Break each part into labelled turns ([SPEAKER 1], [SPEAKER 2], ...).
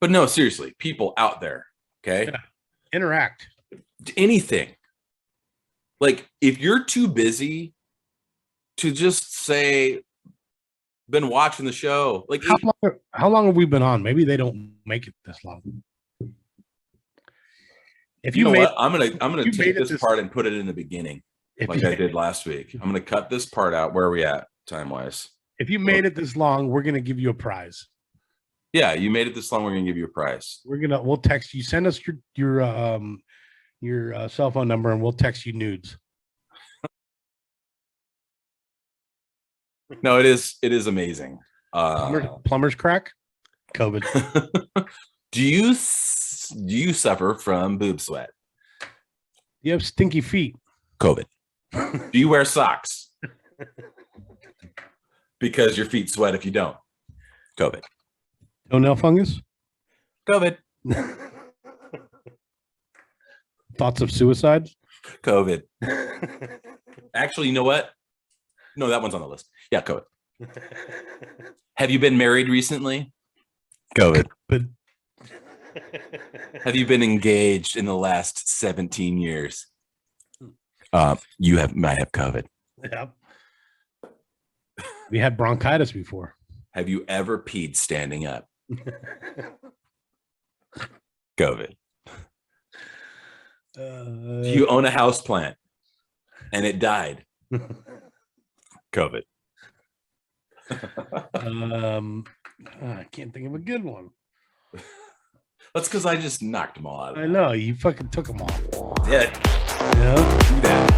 [SPEAKER 1] But no, seriously, people out there, okay?
[SPEAKER 2] Yeah. Interact.
[SPEAKER 1] Anything. Like, if you're too busy to just say, been watching the show. Like,
[SPEAKER 2] how long have we been on? Maybe they don't make it this long.
[SPEAKER 1] If you know what, I'm gonna take this part and put it in the beginning, like I did last week. I'm gonna cut this part out. Where are we at time wise?
[SPEAKER 2] If you made it this long, we're gonna give you a prize.
[SPEAKER 1] Yeah, you made it this long. We're gonna give you a prize.
[SPEAKER 2] We'll text you. Send us your cell phone number, and we'll text you nudes.
[SPEAKER 1] No, it is amazing.
[SPEAKER 2] Plumber's crack, COVID.
[SPEAKER 1] Do you suffer from boob sweat?
[SPEAKER 2] You have stinky feet.
[SPEAKER 1] COVID. Do you wear socks? Because your feet sweat if you don't. COVID.
[SPEAKER 2] Toenail fungus?
[SPEAKER 1] COVID.
[SPEAKER 2] Thoughts of suicide?
[SPEAKER 1] COVID. Actually, you know what? No, that one's on the list. Yeah, COVID. Have you been married recently? COVID.
[SPEAKER 2] But
[SPEAKER 1] have you been engaged in the last 17 years? You might have COVID.
[SPEAKER 2] Yeah. We had bronchitis before.
[SPEAKER 1] Have you ever peed standing up? COVID. Do you own a house plant and it died? COVID.
[SPEAKER 2] I can't think of a good one.
[SPEAKER 1] That's because I just knocked them all out.
[SPEAKER 2] I know, you fucking took them all.
[SPEAKER 1] Yeah. Do that.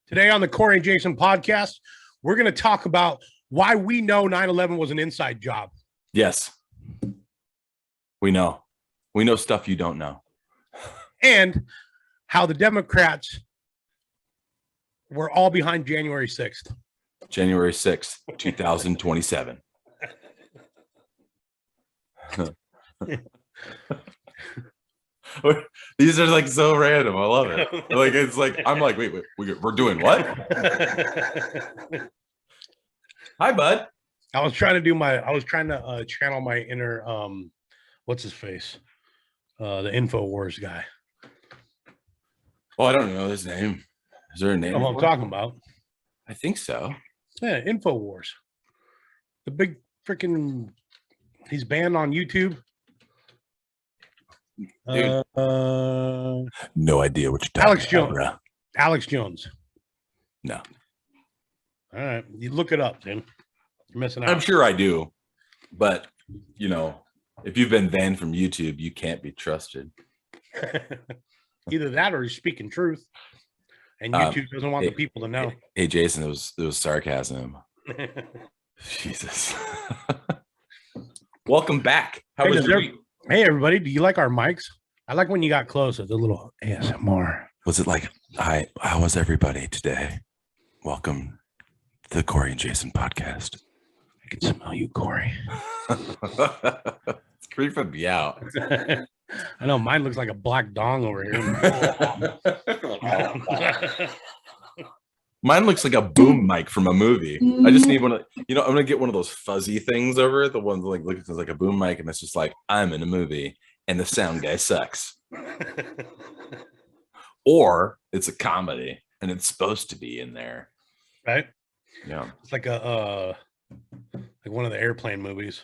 [SPEAKER 2] Today on the Corey and Jason podcast, we're going to talk about why we know 9/11 was an inside job.
[SPEAKER 1] Yes. We know. We know stuff you don't know.
[SPEAKER 2] And how the Democrats were all behind January 6th.
[SPEAKER 1] January 6th, 2027. These are like so random. I love it. Like, it's like, I'm like, wait, we're doing what? Hi, bud.
[SPEAKER 2] I was trying to channel my inner, what's his face? The InfoWars guy.
[SPEAKER 1] Oh, I don't know his name. Is there a name?
[SPEAKER 2] What I'm talking about?
[SPEAKER 1] I think so.
[SPEAKER 2] Yeah, InfoWars. The big freaking, he's banned on YouTube.
[SPEAKER 1] Dude. No idea what you're talking
[SPEAKER 2] Alex
[SPEAKER 1] about,
[SPEAKER 2] Jones.
[SPEAKER 1] bro.
[SPEAKER 2] Alex Jones.
[SPEAKER 1] No.
[SPEAKER 2] All right. You look it up, Tim. You're missing out.
[SPEAKER 1] I'm sure I do. But, you know, if you've been banned from YouTube, you can't be trusted.
[SPEAKER 2] Either that or he's speaking truth. And YouTube doesn't want the people to know.
[SPEAKER 1] Hey, Jason, it was sarcasm. Jesus. Welcome back. How was your week?
[SPEAKER 2] Hey, everybody. Do you like our mics? I like when you got closer, the little ASMR.
[SPEAKER 1] Was it like, hi, how was everybody today? Welcome to the Corey and Jason podcast.
[SPEAKER 2] I can smell you, Corey.
[SPEAKER 1] It's creeping me out.
[SPEAKER 2] I know mine looks like a black dong over here.
[SPEAKER 1] Mine looks like a boom mic from a movie. I just need one of, I'm gonna get one of those fuzzy things over it. The ones like looks like a boom mic, and it's just like I'm in a movie and the sound guy sucks. Or it's a comedy and it's supposed to be in there.
[SPEAKER 2] Right?
[SPEAKER 1] Yeah.
[SPEAKER 2] It's like like one of the airplane movies.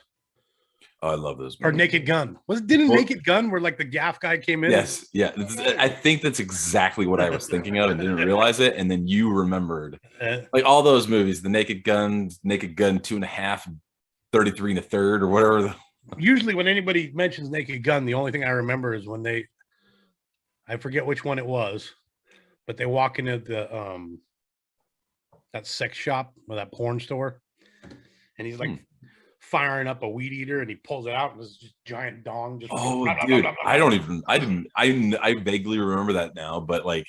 [SPEAKER 1] Oh, I love those movies.
[SPEAKER 2] Or Naked Gun. Didn't Naked Gun where like the gaff guy came in?
[SPEAKER 1] Yes. Yeah. I think that's exactly what I was thinking of and didn't realize it. And then you remembered. Like all those movies, the Naked Gun 2.5, 33 1/3 or whatever.
[SPEAKER 2] Usually when anybody mentions Naked Gun, the only thing I remember is when I forget which one it was, but they walk into the that sex shop or that porn store, and he's like firing up a weed eater, and he pulls it out, and this just giant dong. Just
[SPEAKER 1] dude, I vaguely remember that now, but like,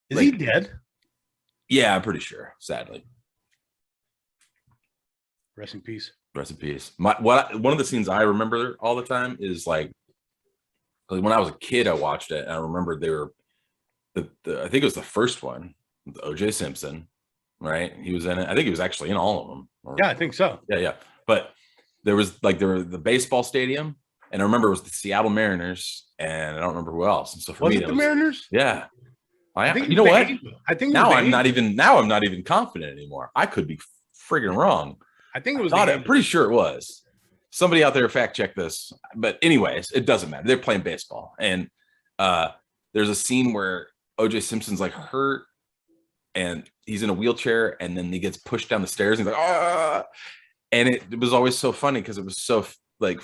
[SPEAKER 2] is he dead?
[SPEAKER 1] Yeah, I'm pretty sure. Sadly,
[SPEAKER 2] rest in peace.
[SPEAKER 1] Rest in peace. One of the scenes I remember all the time is like when I was a kid, I watched it, and I remember they were I think it was the first one, with O.J. Simpson, right? He was in it. I think he was actually in all of them.
[SPEAKER 2] Yeah, I think so.
[SPEAKER 1] Yeah. But there was the baseball stadium, and I remember it was the Seattle Mariners, and I don't remember who else. And so for
[SPEAKER 2] was
[SPEAKER 1] me,
[SPEAKER 2] it the Mariners?
[SPEAKER 1] Yeah.
[SPEAKER 2] I think
[SPEAKER 1] you know what?
[SPEAKER 2] I think
[SPEAKER 1] now I'm not even confident anymore. I could be friggin' wrong.
[SPEAKER 2] I think it was.
[SPEAKER 1] I'm pretty sure it was. Somebody out there fact check this. But anyways, it doesn't matter. They're playing baseball, and there's a scene where O.J. Simpson's like hurt, and he's in a wheelchair, and then he gets pushed down the stairs, and he's like, ah! And it was always so funny because it was so like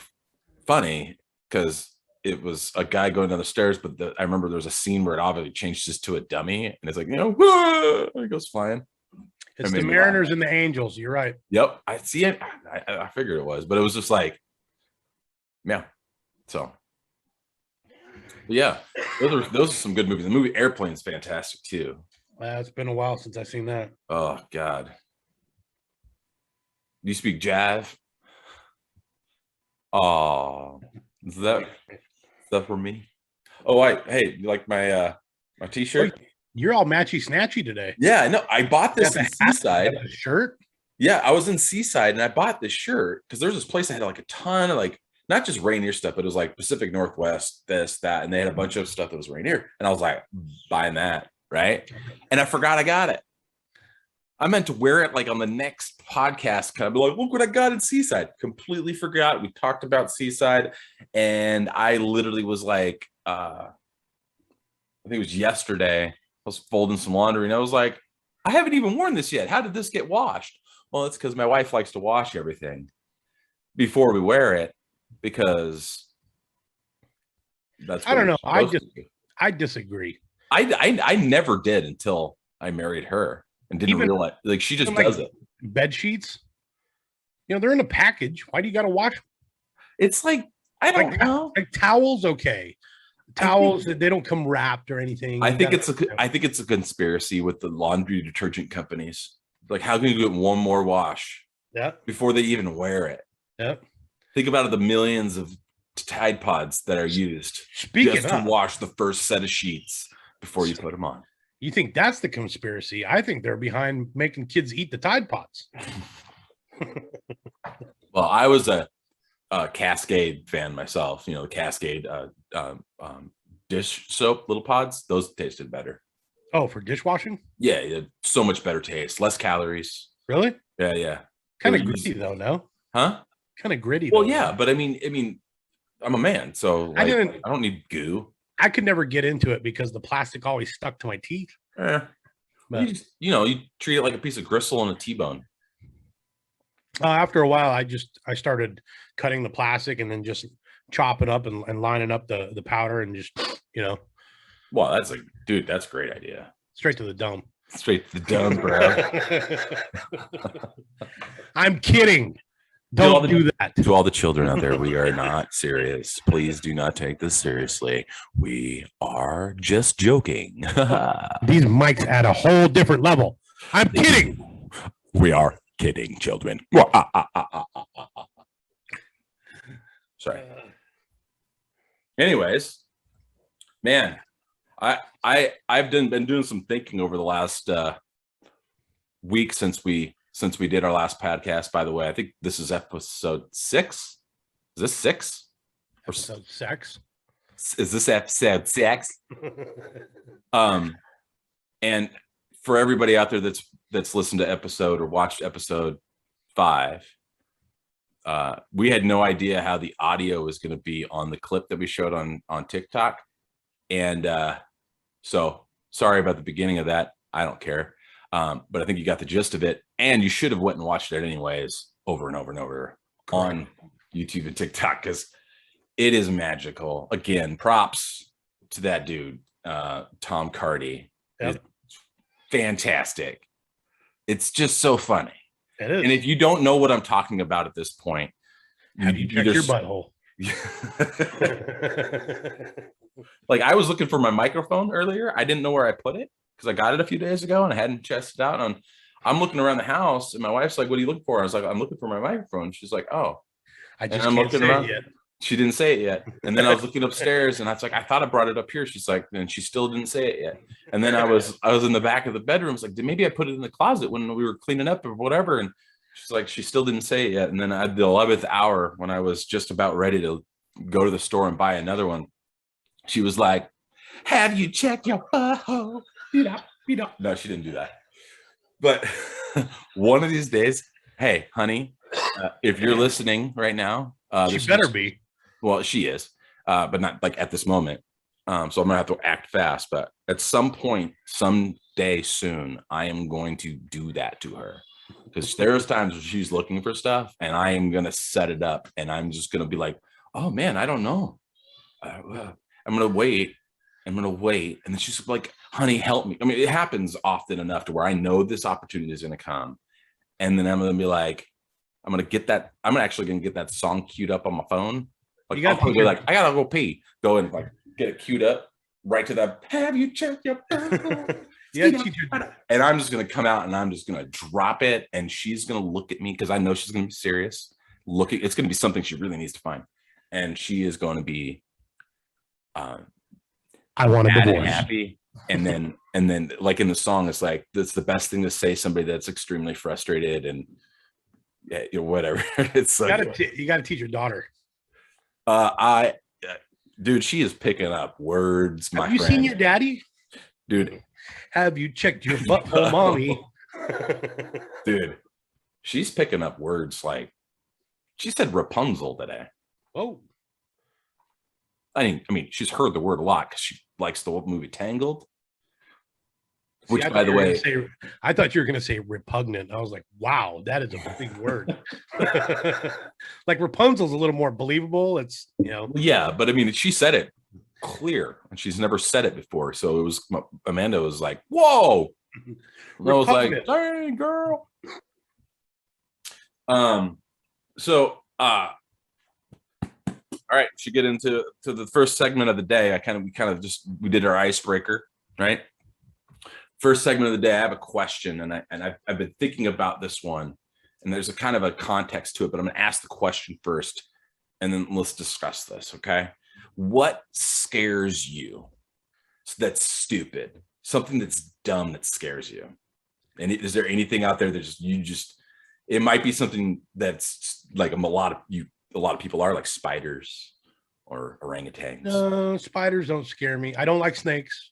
[SPEAKER 1] funny because it was a guy going down the stairs, but I remember there was a scene where it obviously changes to a dummy, and it's like, it goes flying.
[SPEAKER 2] It's the Mariners and the Angels. You're right.
[SPEAKER 1] Yep, I see it. I figured it was, but it was just like, yeah. So, yeah, those are some good movies. The movie Airplane's fantastic too.
[SPEAKER 2] It's been a while since I've seen that.
[SPEAKER 1] Oh God. Do you speak Jav? Oh, is that for me? Oh, hey, you like my t-shirt?
[SPEAKER 2] Oh, you're all matchy snatchy today.
[SPEAKER 1] Yeah, I know. I bought this in Seaside.
[SPEAKER 2] A shirt?
[SPEAKER 1] Yeah, I was in Seaside and I bought this shirt because there's this place that had like a ton of like not just Rainier stuff, but it was like Pacific Northwest, this, that, and they had a bunch of stuff that was Rainier. And I was like, buying that, right? And I forgot I got it. I meant to wear it like on the next podcast, kind of be like, look what I got in Seaside. Completely forgot. We talked about Seaside, and I literally was like, I think it was yesterday. I was folding some laundry, and I was like, I haven't even worn this yet. How did this get washed? Well, it's because my wife likes to wash everything before we wear it, because that's what
[SPEAKER 2] I don't know. I disagree.
[SPEAKER 1] I never did until I married her. And didn't realize, like, she just does it.
[SPEAKER 2] Bed sheets, they're in a package. Why do you got to wash them?
[SPEAKER 1] It's like, I don't know.
[SPEAKER 2] Like towels, okay. Towels, they don't come wrapped or anything.
[SPEAKER 1] I think it's a conspiracy with the laundry detergent companies. Like, how can you get one more wash?
[SPEAKER 2] Yeah.
[SPEAKER 1] Before they even wear it.
[SPEAKER 2] Yeah.
[SPEAKER 1] Think about the millions of Tide Pods that are used to wash the first set of sheets before you put them on.
[SPEAKER 2] You think that's the conspiracy? I think they're behind making kids eat the Tide Pods.
[SPEAKER 1] Well, I was a Cascade fan myself. The Cascade dish soap, little pods. Those tasted better.
[SPEAKER 2] Oh, for dishwashing?
[SPEAKER 1] Yeah, so much better taste, less calories.
[SPEAKER 2] Really?
[SPEAKER 1] Yeah.
[SPEAKER 2] Kind of gritty though, no?
[SPEAKER 1] Huh?
[SPEAKER 2] Kind of gritty.
[SPEAKER 1] Well, yeah, but I mean, I'm a man, so like, I don't need goo.
[SPEAKER 2] I could never get into it because the plastic always stuck to my teeth.
[SPEAKER 1] But you treat it like a piece of gristle on a T-bone.
[SPEAKER 2] After a while, I started cutting the plastic and then just chopping up and lining up the powder and just,
[SPEAKER 1] Well, that's that's a great idea.
[SPEAKER 2] Straight to the dome.
[SPEAKER 1] Straight to the dome, bro.
[SPEAKER 2] I'm kidding. Don't do that.
[SPEAKER 1] To all the children out there, we are not serious. Please do not take this seriously. We are just joking.
[SPEAKER 2] These mics at a whole different level. I'm kidding.
[SPEAKER 1] We are kidding, children. Sorry. Anyways, man, I've been doing some thinking over the last week since we did our last podcast. By the way, I think this is episode 6. Is this 6?
[SPEAKER 2] Episode 6?
[SPEAKER 1] Is this episode 6? And for everybody out there that's listened to episode or watched episode 5, we had no idea how the audio was going to be on the clip that we showed on TikTok. And so sorry about the beginning of that. I don't care. But I think you got the gist of it, and you should have went and watched it anyways, over and over and over on YouTube and TikTok, because it is magical. Again, props to that dude, Tom Cardy.
[SPEAKER 2] Yep.
[SPEAKER 1] It's fantastic. It's just so funny.
[SPEAKER 2] It is.
[SPEAKER 1] And if you don't know what I'm talking about at this point,
[SPEAKER 2] have you checked your butthole?
[SPEAKER 1] Like, I was looking for my microphone earlier. I didn't know where I put it, because I got it a few days ago and I hadn't tested it out. And I'm looking around the house, and my wife's like, "What are you looking for?" I was like, "I'm looking for my microphone." She's like, "Oh."
[SPEAKER 2] I just can't say it yet.
[SPEAKER 1] She didn't say it yet. And then I was looking upstairs and I was like, I thought I brought it up here. She's like, and she still didn't say it yet. And then I was in the back of the bedroom. It's like, maybe I put it in the closet when we were cleaning up or whatever. And she's like, she still didn't say it yet. And then at the 11th hour, when I was just about ready to go to the store and buy another one, she was like, have you checked your butthole? No, she didn't do that. But one of these days, hey, honey, if you're listening right now,
[SPEAKER 2] She better be.
[SPEAKER 1] Well, she is, but not like at this moment. So I'm gonna have to act fast. But at some point, someday soon, I am going to do that to her, because there's times when she's looking for stuff, and I am gonna set it up, and I'm just gonna be like, "Oh man, I don't know. I'm gonna wait. I'm gonna wait," and then she's like, "Honey, help me." I mean, it happens often enough to where I know this opportunity is gonna come, and then I'm gonna be like, I'm actually gonna get that song queued up on my phone. Like, I gotta go pee. Go and like get it queued up right to that. Have you checked your
[SPEAKER 2] Yeah,
[SPEAKER 1] and I'm just gonna come out and I'm just gonna drop it, and she's gonna look at me because I know she's gonna be serious. It's gonna be something she really needs to find, and she is going to be
[SPEAKER 2] I want a divorce.
[SPEAKER 1] Happy. And then like in the song, it's like, that's the best thing to say somebody that's extremely frustrated and whatever. It's like,
[SPEAKER 2] you gotta teach your daughter.
[SPEAKER 1] Dude, she is picking up words.
[SPEAKER 2] Have you seen your daddy?
[SPEAKER 1] Dude,
[SPEAKER 2] have you checked your butthole, mommy?
[SPEAKER 1] Dude, she's picking up words like, she said Rapunzel today.
[SPEAKER 2] Oh,
[SPEAKER 1] I mean, she's heard the word a lot because she likes the old movie Tangled. Which, by the way,
[SPEAKER 2] I thought you were going to say repugnant. I was like, wow, that is a big word. Like Rapunzel's a little more believable. It's,
[SPEAKER 1] Yeah, but I mean, she said it clear and she's never said it before. So it was, Amanda was like, whoa. And I was like, dang, girl. So, all right, should get into the first segment of the day. We did our icebreaker, right? First segment of the day, I have a question, and I've been thinking about this one, and there's a kind of a context to it, but I'm going to ask the question first, and then let's discuss this, okay? What scares you? That's stupid. Something that's dumb that scares you. And is there anything out there that it might be something that's like a lot of people are like spiders or orangutans.
[SPEAKER 2] No, spiders don't scare me. I don't like snakes.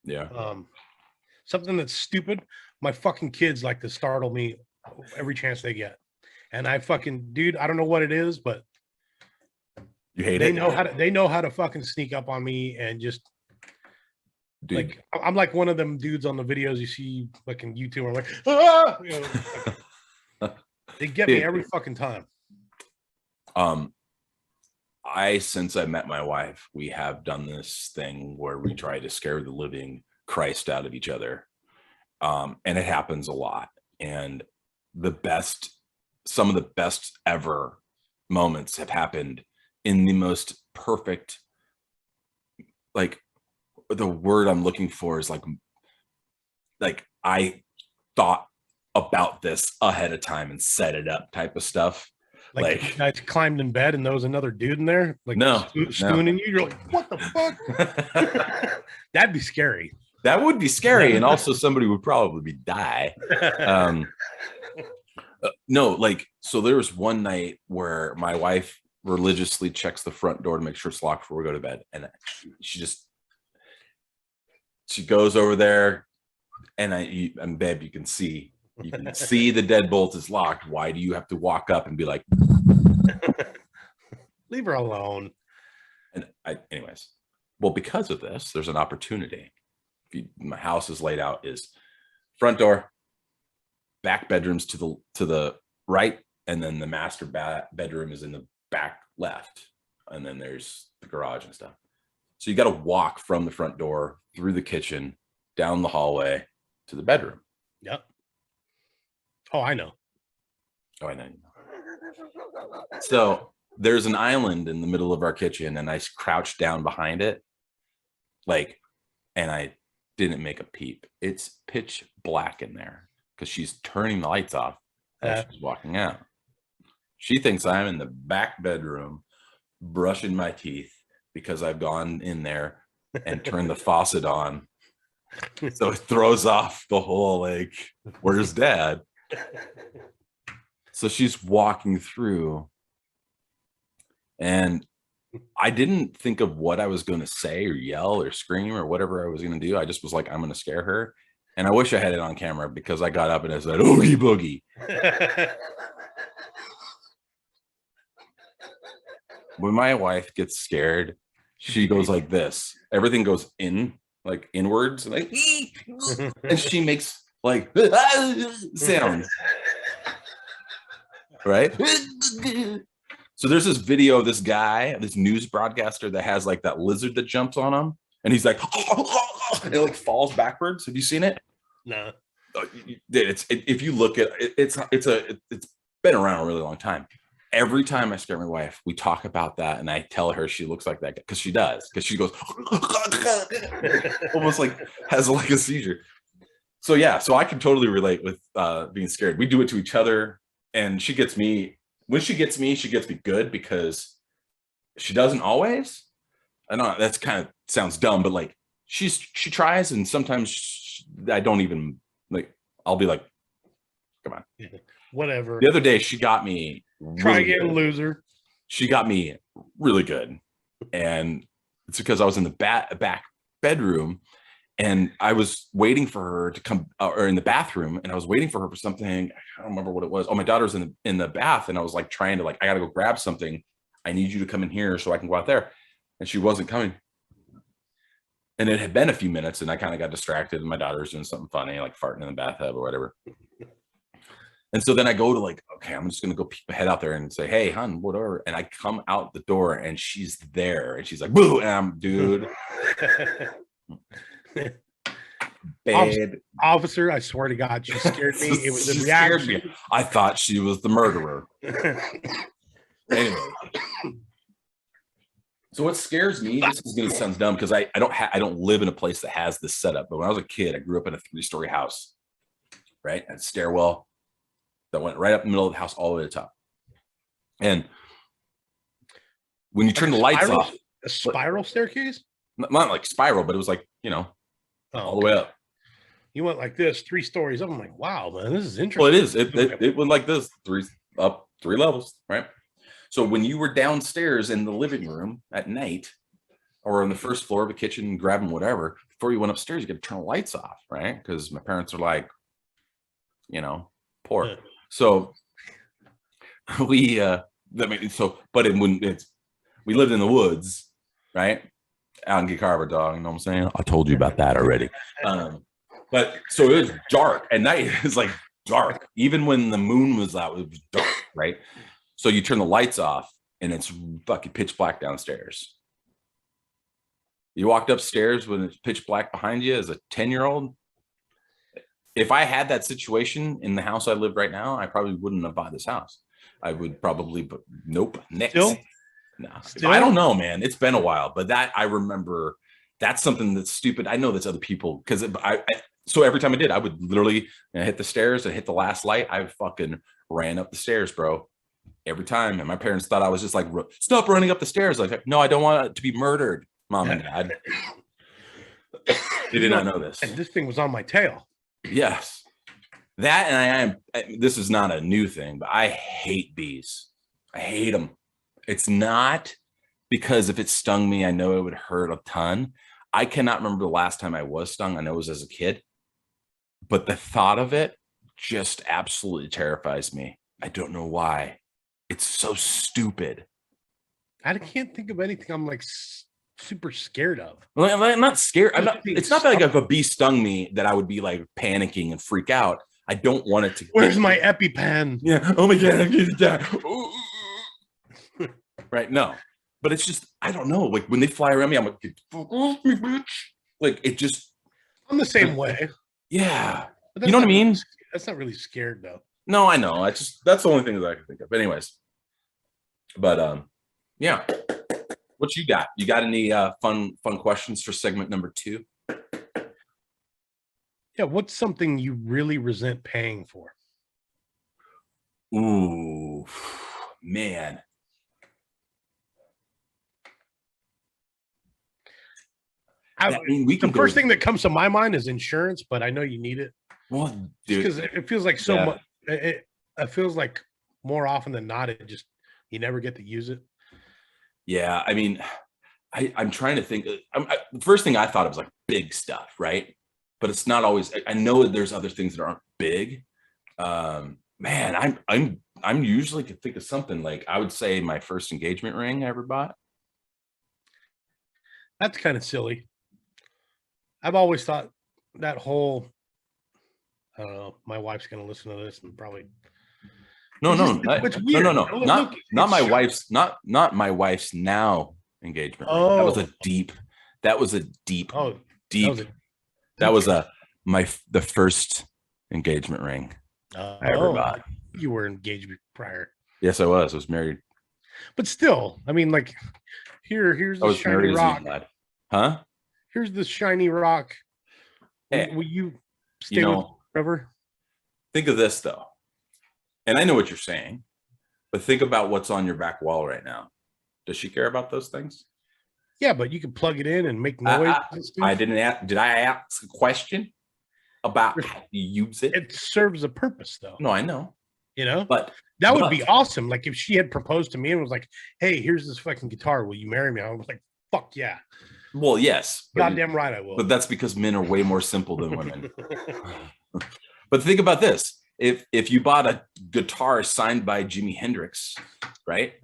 [SPEAKER 1] Yeah.
[SPEAKER 2] Something that's stupid. My fucking kids like to startle me every chance they get. And I dude, I don't know what it is, but
[SPEAKER 1] you hate
[SPEAKER 2] it. They know how to fucking sneak up on me and just, dude. Like, I'm like one of them dudes on the videos you see like in YouTube. I'm like, ah! They get me every fucking time.
[SPEAKER 1] Since I met my wife, we have done this thing where we try to scare the living Christ out of each other. And it happens a lot. And some of the best ever moments have happened in the most perfect, like, the word I'm looking for is like I thought about this ahead of time and set it up type of stuff.
[SPEAKER 2] Like you guys climbed in bed and there was another dude in there, like spooning you. You're like, what the fuck? That'd be scary.
[SPEAKER 1] That would be scary, and also somebody would probably die. No, like, so there was one night where my wife religiously checks the front door to make sure it's locked before we go to bed, and she goes over there, and babe, you can see the deadbolt is locked. Why do you have to walk up and be like,
[SPEAKER 2] leave her alone?
[SPEAKER 1] And anyways, well, because of this, there's an opportunity. My house is laid out is front door, back bedrooms to the right, and then the master bedroom is in the back left, and then there's the garage and stuff. So you got to walk from the front door through the kitchen, down the hallway to the bedroom.
[SPEAKER 2] Yep. Oh, I know.
[SPEAKER 1] Oh, I know. So there's an island in the middle of our kitchen, and I crouched down behind it, and I didn't make a peep. It's pitch black in there because she's turning the lights off as she's walking out. She thinks I'm in the back bedroom brushing my teeth because I've gone in there and turned the faucet on. So it throws off the whole, like, where's dad? So she's walking through, and I didn't think of what I was going to say or yell or scream or whatever I was going to do. I just was like, I'm going to scare her. And I wish I had it on camera because I got up and I said, oogie boogie. When my wife gets scared, she goes like this. Everything goes in, like inwards, and like, and she makes like sounds. Right? So there's this video of this guy, this news broadcaster that has like that lizard that jumps on him, and he's like, and it like falls backwards. Have you seen it?
[SPEAKER 2] No.
[SPEAKER 1] If you look at it, it's been around a really long time. Every time I scare my wife, we talk about that, and I tell her she looks like that because she does, because she goes almost like has like a seizure. So yeah, so I can totally relate with being scared. We do it to each other, and she gets me. When she gets me good because she doesn't always. I know that's kind of sounds dumb, but like she tries, and sometimes I don't even like. I'll be like, "Come on,
[SPEAKER 2] whatever."
[SPEAKER 1] The other day, she got me.
[SPEAKER 2] Try again, loser.
[SPEAKER 1] She got me really good, and it's because I was in the back bedroom. And I was waiting for her to come, or in the bathroom, and I was waiting for her for something. I don't remember what it was. Oh, my daughter's in the bath, and I was like trying to like, I gotta go grab something. I need you to come in here so I can go out there. And she wasn't coming. And it had been a few minutes, and I kind of got distracted, and my daughter was doing something funny, like farting in the bathtub or whatever. And so then I go to like, okay, I'm just gonna go peek my head out there and say, hey, hon, whatever. And I come out the door, and she's there, and she's like, boo, and I'm, dude. Bad.
[SPEAKER 2] Officer, I swear to God, she scared me. It was a reaction.
[SPEAKER 1] I thought she was the murderer. Anyway, so what scares me, this is gonna sound dumb because I don't live in a place that has this setup, but when I was a kid, I grew up in a 3-story house, right? And a stairwell that went right up the middle of the house all the way to the top. And when you turn the lights off,
[SPEAKER 2] a spiral staircase?
[SPEAKER 1] Not like spiral, but it was like, all the way up.
[SPEAKER 2] You went like this, 3 stories up. I'm like, wow, man, this is interesting.
[SPEAKER 1] Well, it is. It went like this, 3 levels, right? So when you were downstairs in the living room at night, or on the first floor of the kitchen, grabbing whatever, before you went upstairs, you got to turn the lights off, right? Because my parents are like, poor. Yeah. So we, but we lived in the woods, right? Out in Carver, dog. You know what I'm saying? I told you about that already. But so it was dark at night. It's like dark. Even when the moon was out, it was dark, right? So you turn the lights off, and it's fucking pitch black downstairs. You walked upstairs when it's pitch black behind you as a 10-year-old. If I had that situation in the house I live right now, I probably wouldn't have bought this house. I would probably, but nope, next. No, I don't know, man. It's been a while, but that I remember. That's something that's stupid. I know that's other people because so every time I did, I would literally hit the stairs and hit the last light. I fucking ran up the stairs, bro, every time. And my parents thought I was just like, stop running up the stairs. Like, no, I don't want it to be murdered, Mom and Dad. They did not know this.
[SPEAKER 2] And this thing was on my tail.
[SPEAKER 1] Yes, that, and this is not a new thing, but I hate bees. I hate them. It's not because if it stung me, I know it would hurt a ton. I cannot remember the last time I was stung. I know it was as a kid, but the thought of it just absolutely terrifies me. I don't know why. It's so stupid.
[SPEAKER 2] I can't think of anything I'm like super scared of.
[SPEAKER 1] Well, I'm not scared. It's not that like if a bee stung me that I would be like panicking and freak out. I don't want it to.
[SPEAKER 2] Where's my EpiPen?
[SPEAKER 1] Yeah. Oh my God. I'm gonna die. Right. No. But it's just, I don't know. Like when they fly around me, I'm like, bitch. Like it just.
[SPEAKER 2] I'm the same way.
[SPEAKER 1] Yeah. You know what I mean?
[SPEAKER 2] That's not really scared though.
[SPEAKER 1] No, I know. That's the only thing that I can think of. Anyways. But yeah. What you got? You got any fun questions for segment number 2?
[SPEAKER 2] Yeah. What's something you really resent paying for?
[SPEAKER 1] Ooh, man. I mean, we can
[SPEAKER 2] the
[SPEAKER 1] go.
[SPEAKER 2] first thing that comes to my mind is insurance, but I know you need it.
[SPEAKER 1] Well, dude,
[SPEAKER 2] Because it feels like so much. It feels like more often than not, it just you never get to use it.
[SPEAKER 1] yeah. I mean, I'm trying to think. The first thing I thought of was like big stuff, right? But it's not always. I know there's other things that aren't big. Man, I'm usually could think of something like I would say my first engagement ring I ever bought.
[SPEAKER 2] That's kind of silly. I've always thought that whole. I don't know. My wife's going to listen to this and probably.
[SPEAKER 1] No,
[SPEAKER 2] It's
[SPEAKER 1] no,
[SPEAKER 2] just, it's weird.
[SPEAKER 1] no,
[SPEAKER 2] Look,
[SPEAKER 1] not
[SPEAKER 2] it's
[SPEAKER 1] my
[SPEAKER 2] short.
[SPEAKER 1] wife's, not my wife's now engagement ring. That was a deep,
[SPEAKER 2] that was a
[SPEAKER 1] deep.
[SPEAKER 2] That was
[SPEAKER 1] the first engagement ring I ever bought.
[SPEAKER 2] You were engaged prior.
[SPEAKER 1] Yes, I was married.
[SPEAKER 2] But still, I mean, like, here's the shiny rock.
[SPEAKER 1] Huh?
[SPEAKER 2] Here's the shiny rock.
[SPEAKER 1] Hey,
[SPEAKER 2] will you stay with forever?
[SPEAKER 1] Think of this though. And I know what you're saying, but think about what's on your back wall right now. Does she care about those things?
[SPEAKER 2] Yeah, but you can plug it in and make noise.
[SPEAKER 1] I didn't ask. Did I ask a question about how you use it?
[SPEAKER 2] It serves a purpose, though.
[SPEAKER 1] No, I know.
[SPEAKER 2] You know,
[SPEAKER 1] but
[SPEAKER 2] that would be awesome. Like if she had proposed to me and was like, "Hey, here's this fucking guitar. Will you marry me?" I was like, "Fuck yeah."
[SPEAKER 1] Well, yes.
[SPEAKER 2] Goddamn right I will.
[SPEAKER 1] But that's because men are way more simple than women. But think about this. If you bought a guitar signed by Jimi Hendrix, right?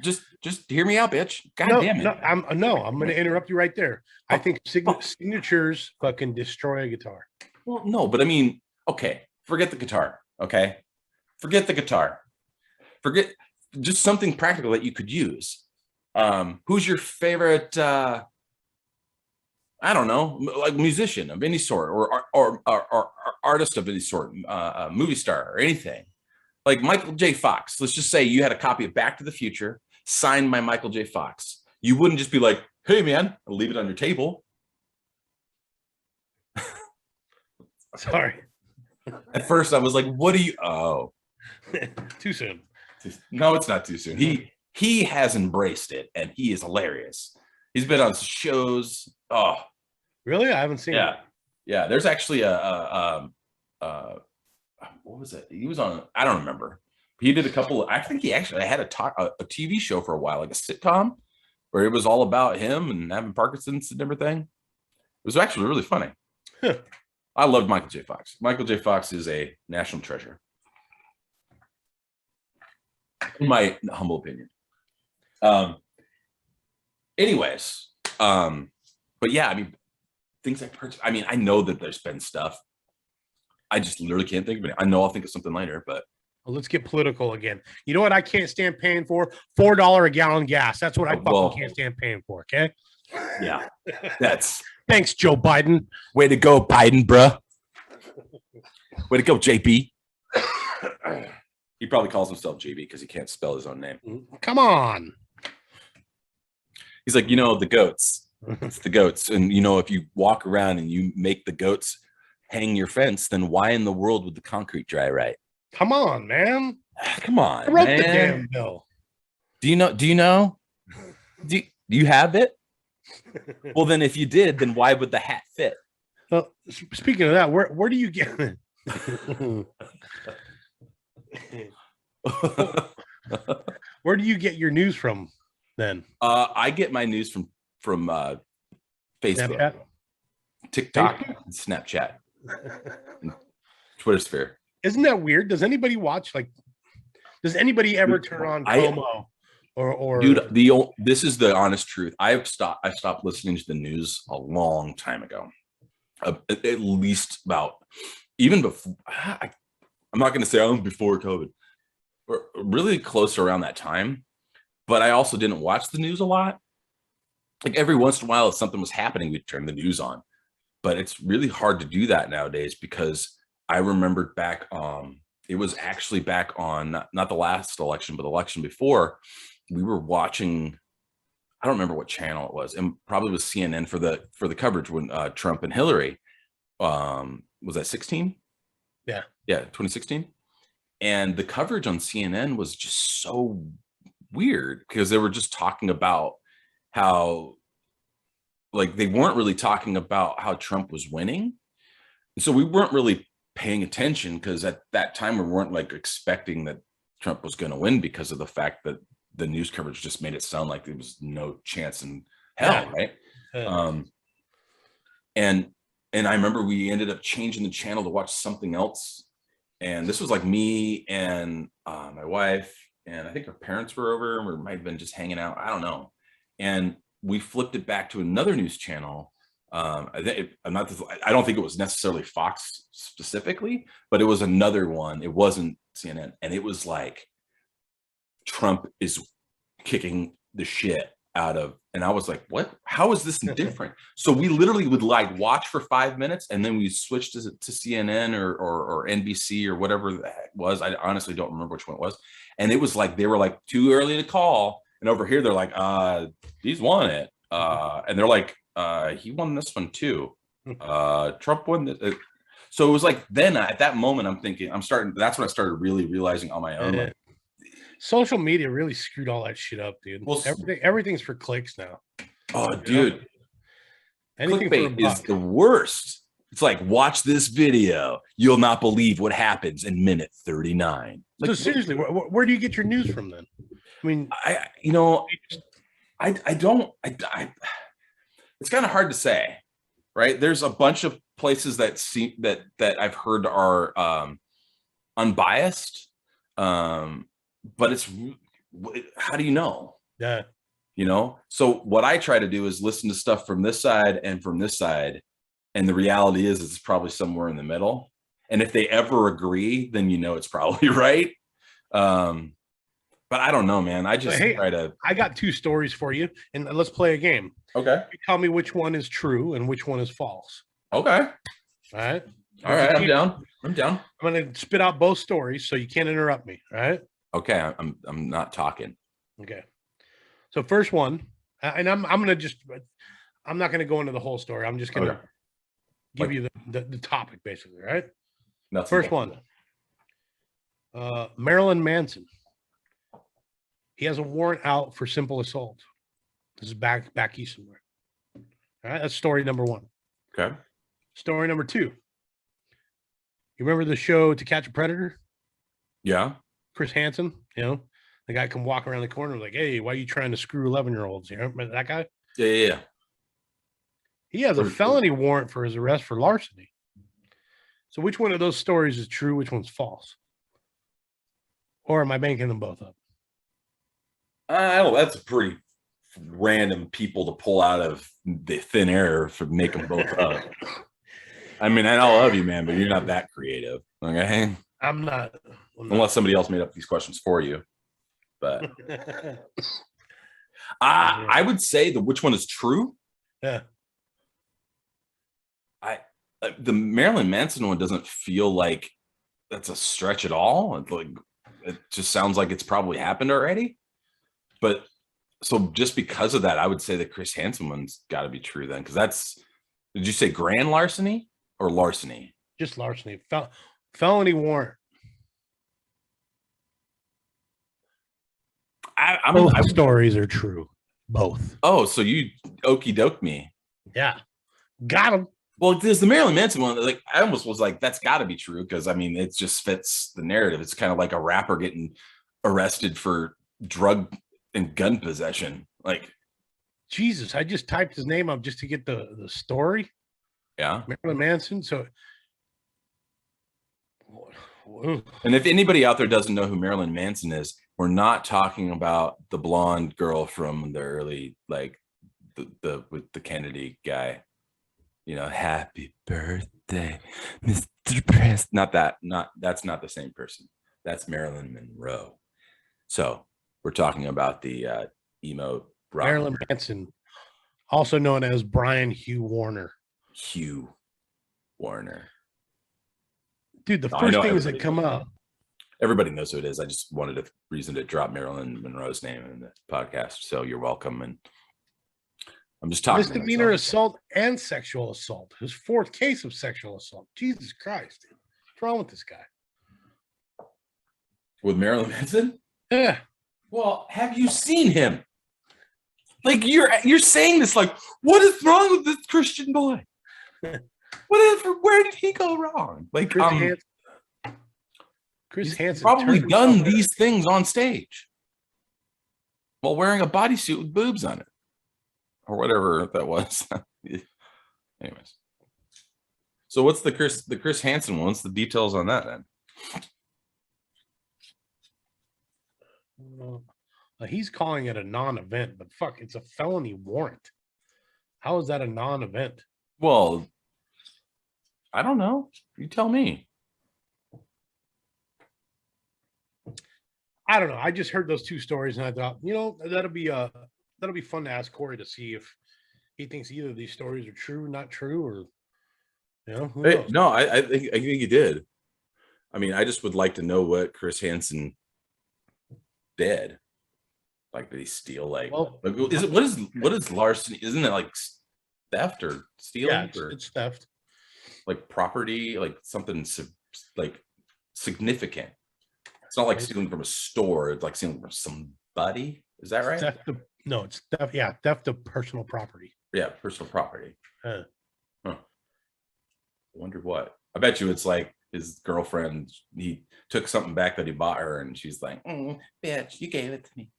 [SPEAKER 1] Just hear me out, bitch. God damn it.
[SPEAKER 2] I'm going to interrupt you right there. I think signatures fucking destroy a guitar.
[SPEAKER 1] Well, no, but I mean, okay, forget the guitar. Okay, forget the guitar. Forget just something practical that you could use. Who's your favorite? I don't know, like musician of any sort, or artist of any sort, movie star or anything, like Michael J. Fox. Let's just say you had a copy of Back to the Future signed by Michael J. Fox. You wouldn't just be like, "Hey, man," and leave it on your table.
[SPEAKER 2] Sorry.
[SPEAKER 1] At first, I was like, "What do you?" Oh,
[SPEAKER 2] too soon.
[SPEAKER 1] No, it's not too soon. He has embraced it, and he is hilarious. He's been on shows. Oh,
[SPEAKER 2] really? I haven't seen it.
[SPEAKER 1] Yeah. There's actually what was it? He was on. I don't remember. He did a couple. I think he actually had a TV show for a while, like a sitcom, where it was all about him and having Parkinson's and everything. It was actually really funny. I loved Michael J. Fox. Michael J. Fox is a national treasure, in my humble opinion. Anyways, but yeah, I mean, things I purchased. I mean, I know that there's been stuff. I just literally can't think of it. I know I'll think of something later, but
[SPEAKER 2] well, let's get political again. You know what I can't stand paying for? $4 a gallon gas. That's what I fucking can't stand paying for. Okay.
[SPEAKER 1] Yeah, that's
[SPEAKER 2] thanks, Joe Biden.
[SPEAKER 1] Way to go, Biden, bruh. Way to go, JB. He probably calls himself JB because he can't spell his own name.
[SPEAKER 2] Come on.
[SPEAKER 1] He's like, the goats. It's the goats. And, if you walk around and you make the goats hang your fence, then why in the world would the concrete dry right?
[SPEAKER 2] Come on, man.
[SPEAKER 1] Come on,
[SPEAKER 2] I wrote the damn bill.
[SPEAKER 1] Do you know? Do you have it? Well, then if you did, then why would the hat fit?
[SPEAKER 2] Well, speaking of that, where do you get it? Where do you get your news from then?
[SPEAKER 1] I get my news from Facebook, Snapchat? TikTok, and Snapchat, and Twitter sphere.
[SPEAKER 2] Isn't that weird? Does anybody watch? Like, does anybody ever turn on Como? Or
[SPEAKER 1] dude, this is the honest truth. I stopped listening to the news a long time ago. At least about even before. I'm not going to say before COVID. We're really close around that time, but I also didn't watch the news a lot. Like every once in a while, if something was happening, we'd turn the news on. But it's really hard to do that nowadays because I remembered back. It was actually back on not the last election, but the election before. We were watching. I don't remember what channel it was, and probably was CNN for the coverage when Trump and Hillary. Was that 16?
[SPEAKER 2] Yeah,
[SPEAKER 1] 2016. And the coverage on CNN was just so weird because they were just talking about how like they weren't really talking about how Trump was winning. So we weren't really paying attention because at that time we weren't like expecting that Trump was going to win because of the fact that the news coverage just made it sound like there was no chance in hell, right? Um, and I remember we ended up changing the channel to watch something else, and this was like me and my wife, and I think our parents were over, and we might have been just hanging out. I don't know, and we flipped it back to another news channel. I don't think it was necessarily Fox specifically, but it was another one. It wasn't CNN, and it was like Trump is kicking the shit out of, and I was like, what? How is this different? So we literally would like watch for 5 minutes, and then we switched to CNN or NBC or whatever the heck it was. I honestly don't remember which one it was, and it was like they were like too early to call, and over here they're like, he's won it, and they're like, he won this one too. Trump won this. So it was like then at that moment I'm thinking that's when I started really realizing on my own, like,
[SPEAKER 2] social media really screwed all that shit up, dude.
[SPEAKER 1] Well,
[SPEAKER 2] everything's for clicks now.
[SPEAKER 1] Oh, dude.
[SPEAKER 2] Anything
[SPEAKER 1] clickbait is the worst. It's like, watch this video. You'll not believe what happens in minute 39.
[SPEAKER 2] So
[SPEAKER 1] like,
[SPEAKER 2] seriously, where do you get your news from then? I mean,
[SPEAKER 1] I don't, it's kind of hard to say, right? There's a bunch of places that seem that I've heard are unbiased. But it's, how do you know?
[SPEAKER 2] Yeah.
[SPEAKER 1] So what I try to do is listen to stuff from this side and from this side. And the reality is it's probably somewhere in the middle. And if they ever agree, then it's probably right. But I don't know, man. I just try to.
[SPEAKER 2] I got 2 stories for you, and let's play a game.
[SPEAKER 1] Okay.
[SPEAKER 2] You tell me which one is true and which one is false.
[SPEAKER 1] Okay.
[SPEAKER 2] All right.
[SPEAKER 1] All right. I'm down. I'm
[SPEAKER 2] going to spit out both stories, so you can't interrupt me. All right.
[SPEAKER 1] Okay. I'm not talking.
[SPEAKER 2] Okay. So first one, and I'm not going to go into the whole story. I'm just going to give you the topic, basically. Right.
[SPEAKER 1] Nothing.
[SPEAKER 2] First one. Marilyn Manson. He has a warrant out for simple assault. This is back east somewhere. All right, that's story number 1.
[SPEAKER 1] Okay.
[SPEAKER 2] Story number 2. You remember the show To Catch a Predator?
[SPEAKER 1] Yeah.
[SPEAKER 2] Chris Hansen, the guy can walk around the corner like, hey, why are you trying to screw 11-year-olds? You remember that guy?
[SPEAKER 1] Yeah.
[SPEAKER 2] He has a felony warrant for his arrest for larceny. So which one of those stories is true? Which one's false? Or am I making them both up?
[SPEAKER 1] I don't know. That's a pretty random people to pull out of the thin air for make them both up. I mean, I love you, man, but you're not that creative. Okay.
[SPEAKER 2] I'm not.
[SPEAKER 1] Unless somebody else made up these questions for you. But I would say which one is true.
[SPEAKER 2] Yeah.
[SPEAKER 1] The Marilyn Manson one doesn't feel like that's a stretch at all. It just sounds like it's probably happened already. But so just because of that, I would say the Chris Hansen one's got to be true then, because did you say grand larceny or larceny?
[SPEAKER 2] Just larceny. Felony warrant. Both stories are true. Both.
[SPEAKER 1] Oh, so you okey doke me.
[SPEAKER 2] Yeah. Got him.
[SPEAKER 1] Well, there's the Marilyn Manson one. Like, I almost was like, that's got to be true, because I mean, it just fits the narrative. It's kind of like a rapper getting arrested for drug and gun possession. Like,
[SPEAKER 2] Jesus, I just typed his name up just to get the story.
[SPEAKER 1] Yeah.
[SPEAKER 2] Marilyn Manson. So,
[SPEAKER 1] and if anybody out there doesn't know who Marilyn Manson is, we're not talking about the blonde girl from the early, like with the Kennedy guy. Happy birthday, Mr. President. That's not the same person. That's Marilyn Monroe. So we're talking about the emo rock.
[SPEAKER 2] Marilyn Manson, also known as Brian Hugh Warner.
[SPEAKER 1] Hugh Warner.
[SPEAKER 2] Dude, the first things that come up.
[SPEAKER 1] Everybody knows who it is. I just wanted a reason to drop Marilyn Monroe's name in the podcast. So you're welcome. And I'm just talking.
[SPEAKER 2] Misdemeanor assault and sexual assault. His 4th case of sexual assault. Jesus Christ, dude. What's wrong with this guy?
[SPEAKER 1] With Marilyn Manson?
[SPEAKER 2] Yeah.
[SPEAKER 1] Well, have you seen him? Like you're saying this like, what is wrong with this Christian boy? Where did he go wrong? Like
[SPEAKER 2] Chris
[SPEAKER 1] he's
[SPEAKER 2] Hansen
[SPEAKER 1] probably
[SPEAKER 2] turned
[SPEAKER 1] done
[SPEAKER 2] himself in.
[SPEAKER 1] these things on stage while wearing a bodysuit with boobs on it. Or whatever that was. Anyways. So what's the Chris Hansen one? What's the details on that then?
[SPEAKER 2] He's calling it a non-event, but fuck, it's a felony warrant. How is that a non-event?
[SPEAKER 1] Well, I don't know. You tell me.
[SPEAKER 2] I don't know. I just heard those two stories and I thought, that'll be fun to ask Corey to see if he thinks either of these stories are true, not true, or who knows?
[SPEAKER 1] No, I think you did. I mean, I just would like to know what Chris Hansen did. Like, did he steal? What is larceny? Isn't it like theft or stealing?
[SPEAKER 2] Yeah, it's theft.
[SPEAKER 1] Like property, like something like significant. It's not like stealing from a store. It's like stealing from somebody. Is that right?
[SPEAKER 2] It's theft. Yeah, theft of personal property.
[SPEAKER 1] Yeah, personal property. Huh. I wonder what. I bet you it's like his girlfriend. He took something back that he bought her, and she's like, "Bitch, you gave it to me."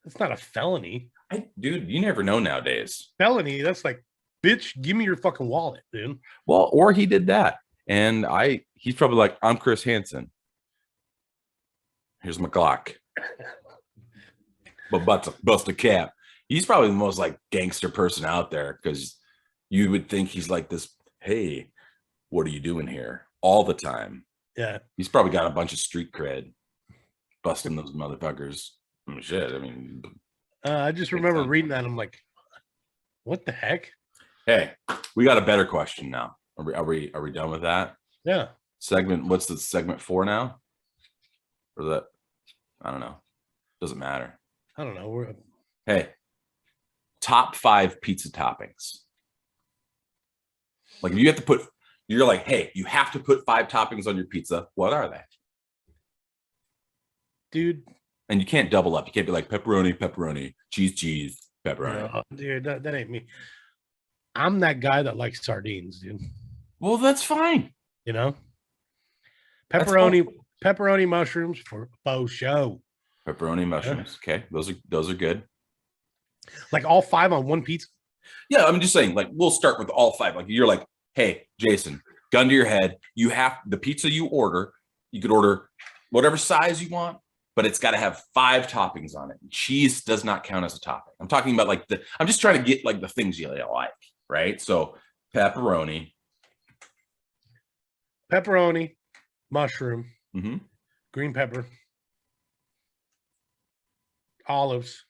[SPEAKER 2] That's not a felony.
[SPEAKER 1] Dude, you never know nowadays.
[SPEAKER 2] Felony, that's like, bitch, give me your fucking wallet, dude.
[SPEAKER 1] Well, or he did that. And he's probably like, I'm Chris Hansen. Here's my Glock. But bust a cap. He's probably the most like gangster person out there because you would think he's like this, hey, what are you doing here? All the time.
[SPEAKER 2] Yeah.
[SPEAKER 1] He's probably got a bunch of street cred busting those motherfuckers. Shit. I mean,
[SPEAKER 2] I just remember reading that. I'm like, what the heck?
[SPEAKER 1] Hey, we got a better question now. Are we done with that?
[SPEAKER 2] Yeah.
[SPEAKER 1] What's the segment 4 now? Or that? I don't know. Doesn't matter.
[SPEAKER 2] I don't know.
[SPEAKER 1] Hey, top 5 pizza toppings. Like if you have to you're like, hey, you have to put 5 toppings on your pizza. What are they?
[SPEAKER 2] Dude.
[SPEAKER 1] And you can't double up. You can't be like pepperoni, cheese, pepperoni.
[SPEAKER 2] No, dude, that ain't me. I'm that guy that likes sardines, dude.
[SPEAKER 1] Well, that's fine.
[SPEAKER 2] Pepperoni mushrooms for faux show.
[SPEAKER 1] Pepperoni mushrooms. Okay. Those are good.
[SPEAKER 2] Like all 5 on one pizza?
[SPEAKER 1] Yeah, I'm just saying, like, we'll start with all 5. Like you're like, hey, Jason, gun to your head. You have the pizza you order, you could order whatever size you want, but it's got to have 5 toppings on it. Cheese does not count as a topping. I'm talking about like I'm just trying to get like the things you like, right? So pepperoni,
[SPEAKER 2] mushroom, green pepper, olives.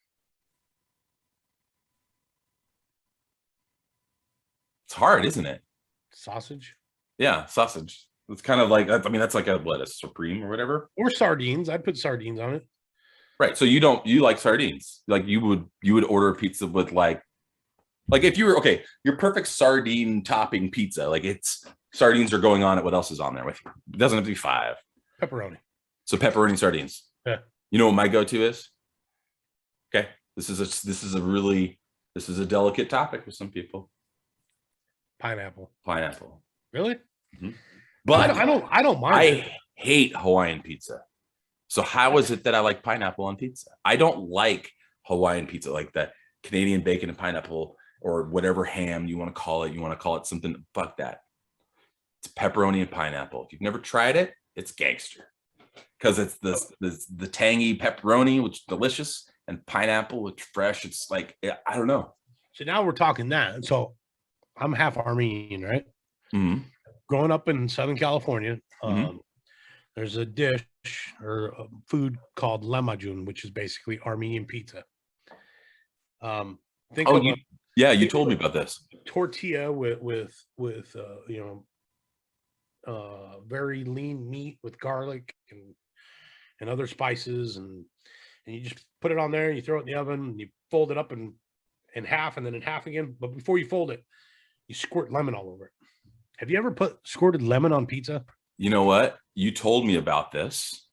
[SPEAKER 1] It's hard, isn't it?
[SPEAKER 2] Sausage.
[SPEAKER 1] Yeah, sausage. It's kind of like, I mean, that's like a supreme or whatever.
[SPEAKER 2] Or sardines. I'd put sardines on it.
[SPEAKER 1] Right. So you like sardines. Like you would order a pizza with like if you were, okay, your perfect sardine topping pizza, like it's sardines are going on it. What else is on there with you? It doesn't have to be 5.
[SPEAKER 2] Pepperoni.
[SPEAKER 1] So pepperoni sardines.
[SPEAKER 2] Yeah.
[SPEAKER 1] You know what my go-to is? Okay. This is a delicate topic for some people.
[SPEAKER 2] Pineapple.
[SPEAKER 1] Mm-hmm.
[SPEAKER 2] Really?
[SPEAKER 1] But
[SPEAKER 2] I don't mind.
[SPEAKER 1] I hate Hawaiian pizza. So how is it that I like pineapple on pizza? I don't like Hawaiian pizza, like that Canadian bacon and pineapple or whatever ham you want to call it. You want to call it something, fuck that. It's pepperoni and pineapple. If you've never tried it, it's gangster. Because it's the tangy pepperoni, which is delicious, and pineapple, which is fresh. It's like, I don't know.
[SPEAKER 2] So now we're talking that. So I'm half Armenian, right?
[SPEAKER 1] Mm-hmm.
[SPEAKER 2] Growing up in Southern California, there's a dish or a food called lemajun, which is basically Armenian pizza.
[SPEAKER 1] You told me about this.
[SPEAKER 2] Tortilla with very lean meat with garlic and other spices, and you just put it on there, you throw it in the oven, and you fold it up in half and then in half again. But before you fold it, you squirt lemon all over it. Have you ever squirted lemon on pizza?
[SPEAKER 1] You know what? You told me about this.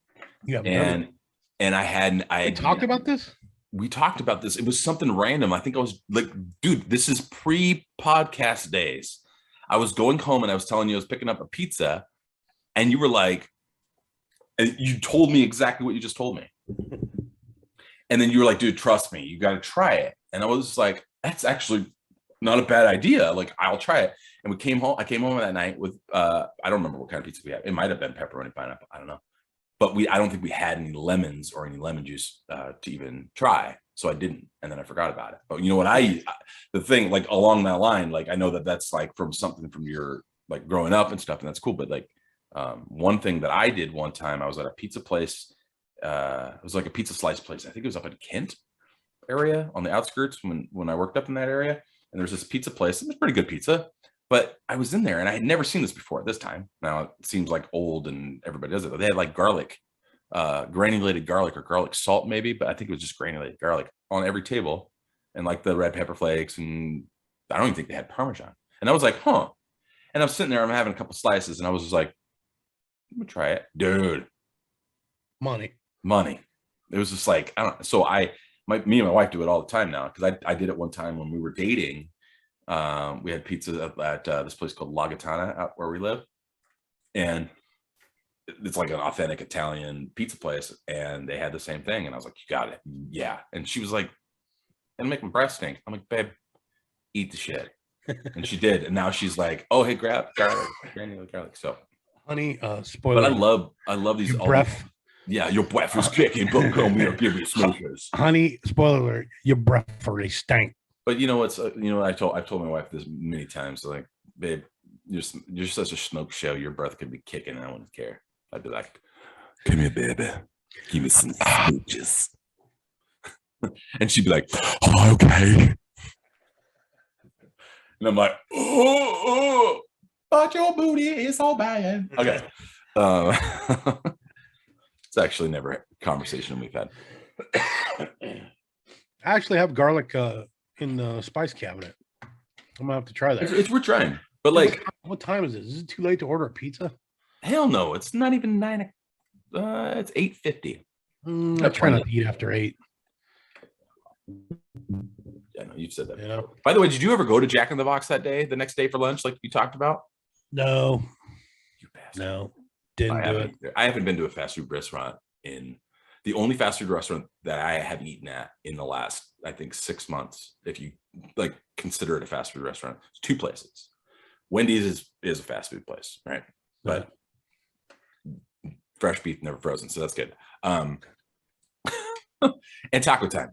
[SPEAKER 2] Yeah,
[SPEAKER 1] and I hadn't.
[SPEAKER 2] We talked about this?
[SPEAKER 1] we talked about this. It was something random. I think I was like, dude, this is pre-podcast days. I was going home and I was telling you I was picking up a pizza, and you were like, and you told me exactly what you just told me. And then you were like, dude, trust me, you got to try it. And I was like, that's actually not a bad idea. Like, I'll try it. And we came home. I came home that night with, I don't remember what kind of pizza we had. It might've been pepperoni pineapple. I don't know. But I don't think we had any lemons or any lemon juice to even try. So I didn't. And then I forgot about it. But you know what the thing, like along that line, like I know that's like from something from your like growing up and stuff. And that's cool. But like one thing that I did one time, I was at a pizza place. It was like a pizza slice place. I think it was up in Kent area on the outskirts when I worked up in that area. And there's this pizza place. It was pretty good pizza. But I was in there and I had never seen this before at this time. Now it seems like old and everybody does it, but they had like garlic, granulated garlic or garlic salt maybe, but I think it was just granulated garlic on every table, and like the red pepper flakes, and I don't even think they had Parmesan. And I was like, huh. And I'm sitting there, I'm having a couple slices, and I was just like, I'm gonna try it. Dude.
[SPEAKER 2] Money.
[SPEAKER 1] It was just like, I don't know. So me and my wife do it all the time now, because I did it one time when we were dating. We had pizza at this place called La Gattana out where we live, and it's like an authentic Italian pizza place, and they had the same thing, and I was like, you got it. Yeah. And she was like, and make my breath stink. I'm like, babe, eat the shit. And she did, and now she's like, oh, hey, grab garlic, granulated garlic. So
[SPEAKER 2] honey, spoiler,
[SPEAKER 1] but I love these
[SPEAKER 2] breath.
[SPEAKER 1] Yeah, your breath is kicking, but come here, give me smokers.
[SPEAKER 2] Honey, spoiler alert, your breath already stank.
[SPEAKER 1] But you know what's I've told my wife this many times, like, babe, you're such a smoke show, your breath could be kicking and I wouldn't care. I'd be like, come here, baby, give me some smooches. And she'd be like, oh, okay. And I'm like, oh, but your booty is so bad. Okay. It's actually never a conversation we've had.
[SPEAKER 2] I actually have garlic in the spice cabinet. I'm gonna have to try that.
[SPEAKER 1] It's worth trying. But like,
[SPEAKER 2] what time is it? Is it too late to order a pizza?
[SPEAKER 1] Hell no, it's not even 9. It's 8:50.
[SPEAKER 2] I try not to eat after 8.
[SPEAKER 1] Yeah, no, you've said that.
[SPEAKER 2] Yeah.
[SPEAKER 1] By the way, did you ever go to Jack in the Box the next day for lunch, like you talked about?
[SPEAKER 2] No.
[SPEAKER 1] You bastard.
[SPEAKER 2] No. Didn't do it.
[SPEAKER 1] I haven't been to a fast food restaurant the only fast food restaurant that I have eaten at in the last, I think, 6 months, if you like consider it a fast food restaurant, it's 2 places. Wendy's is a fast food place, right? But fresh beef, never frozen, so that's good. And Taco Time.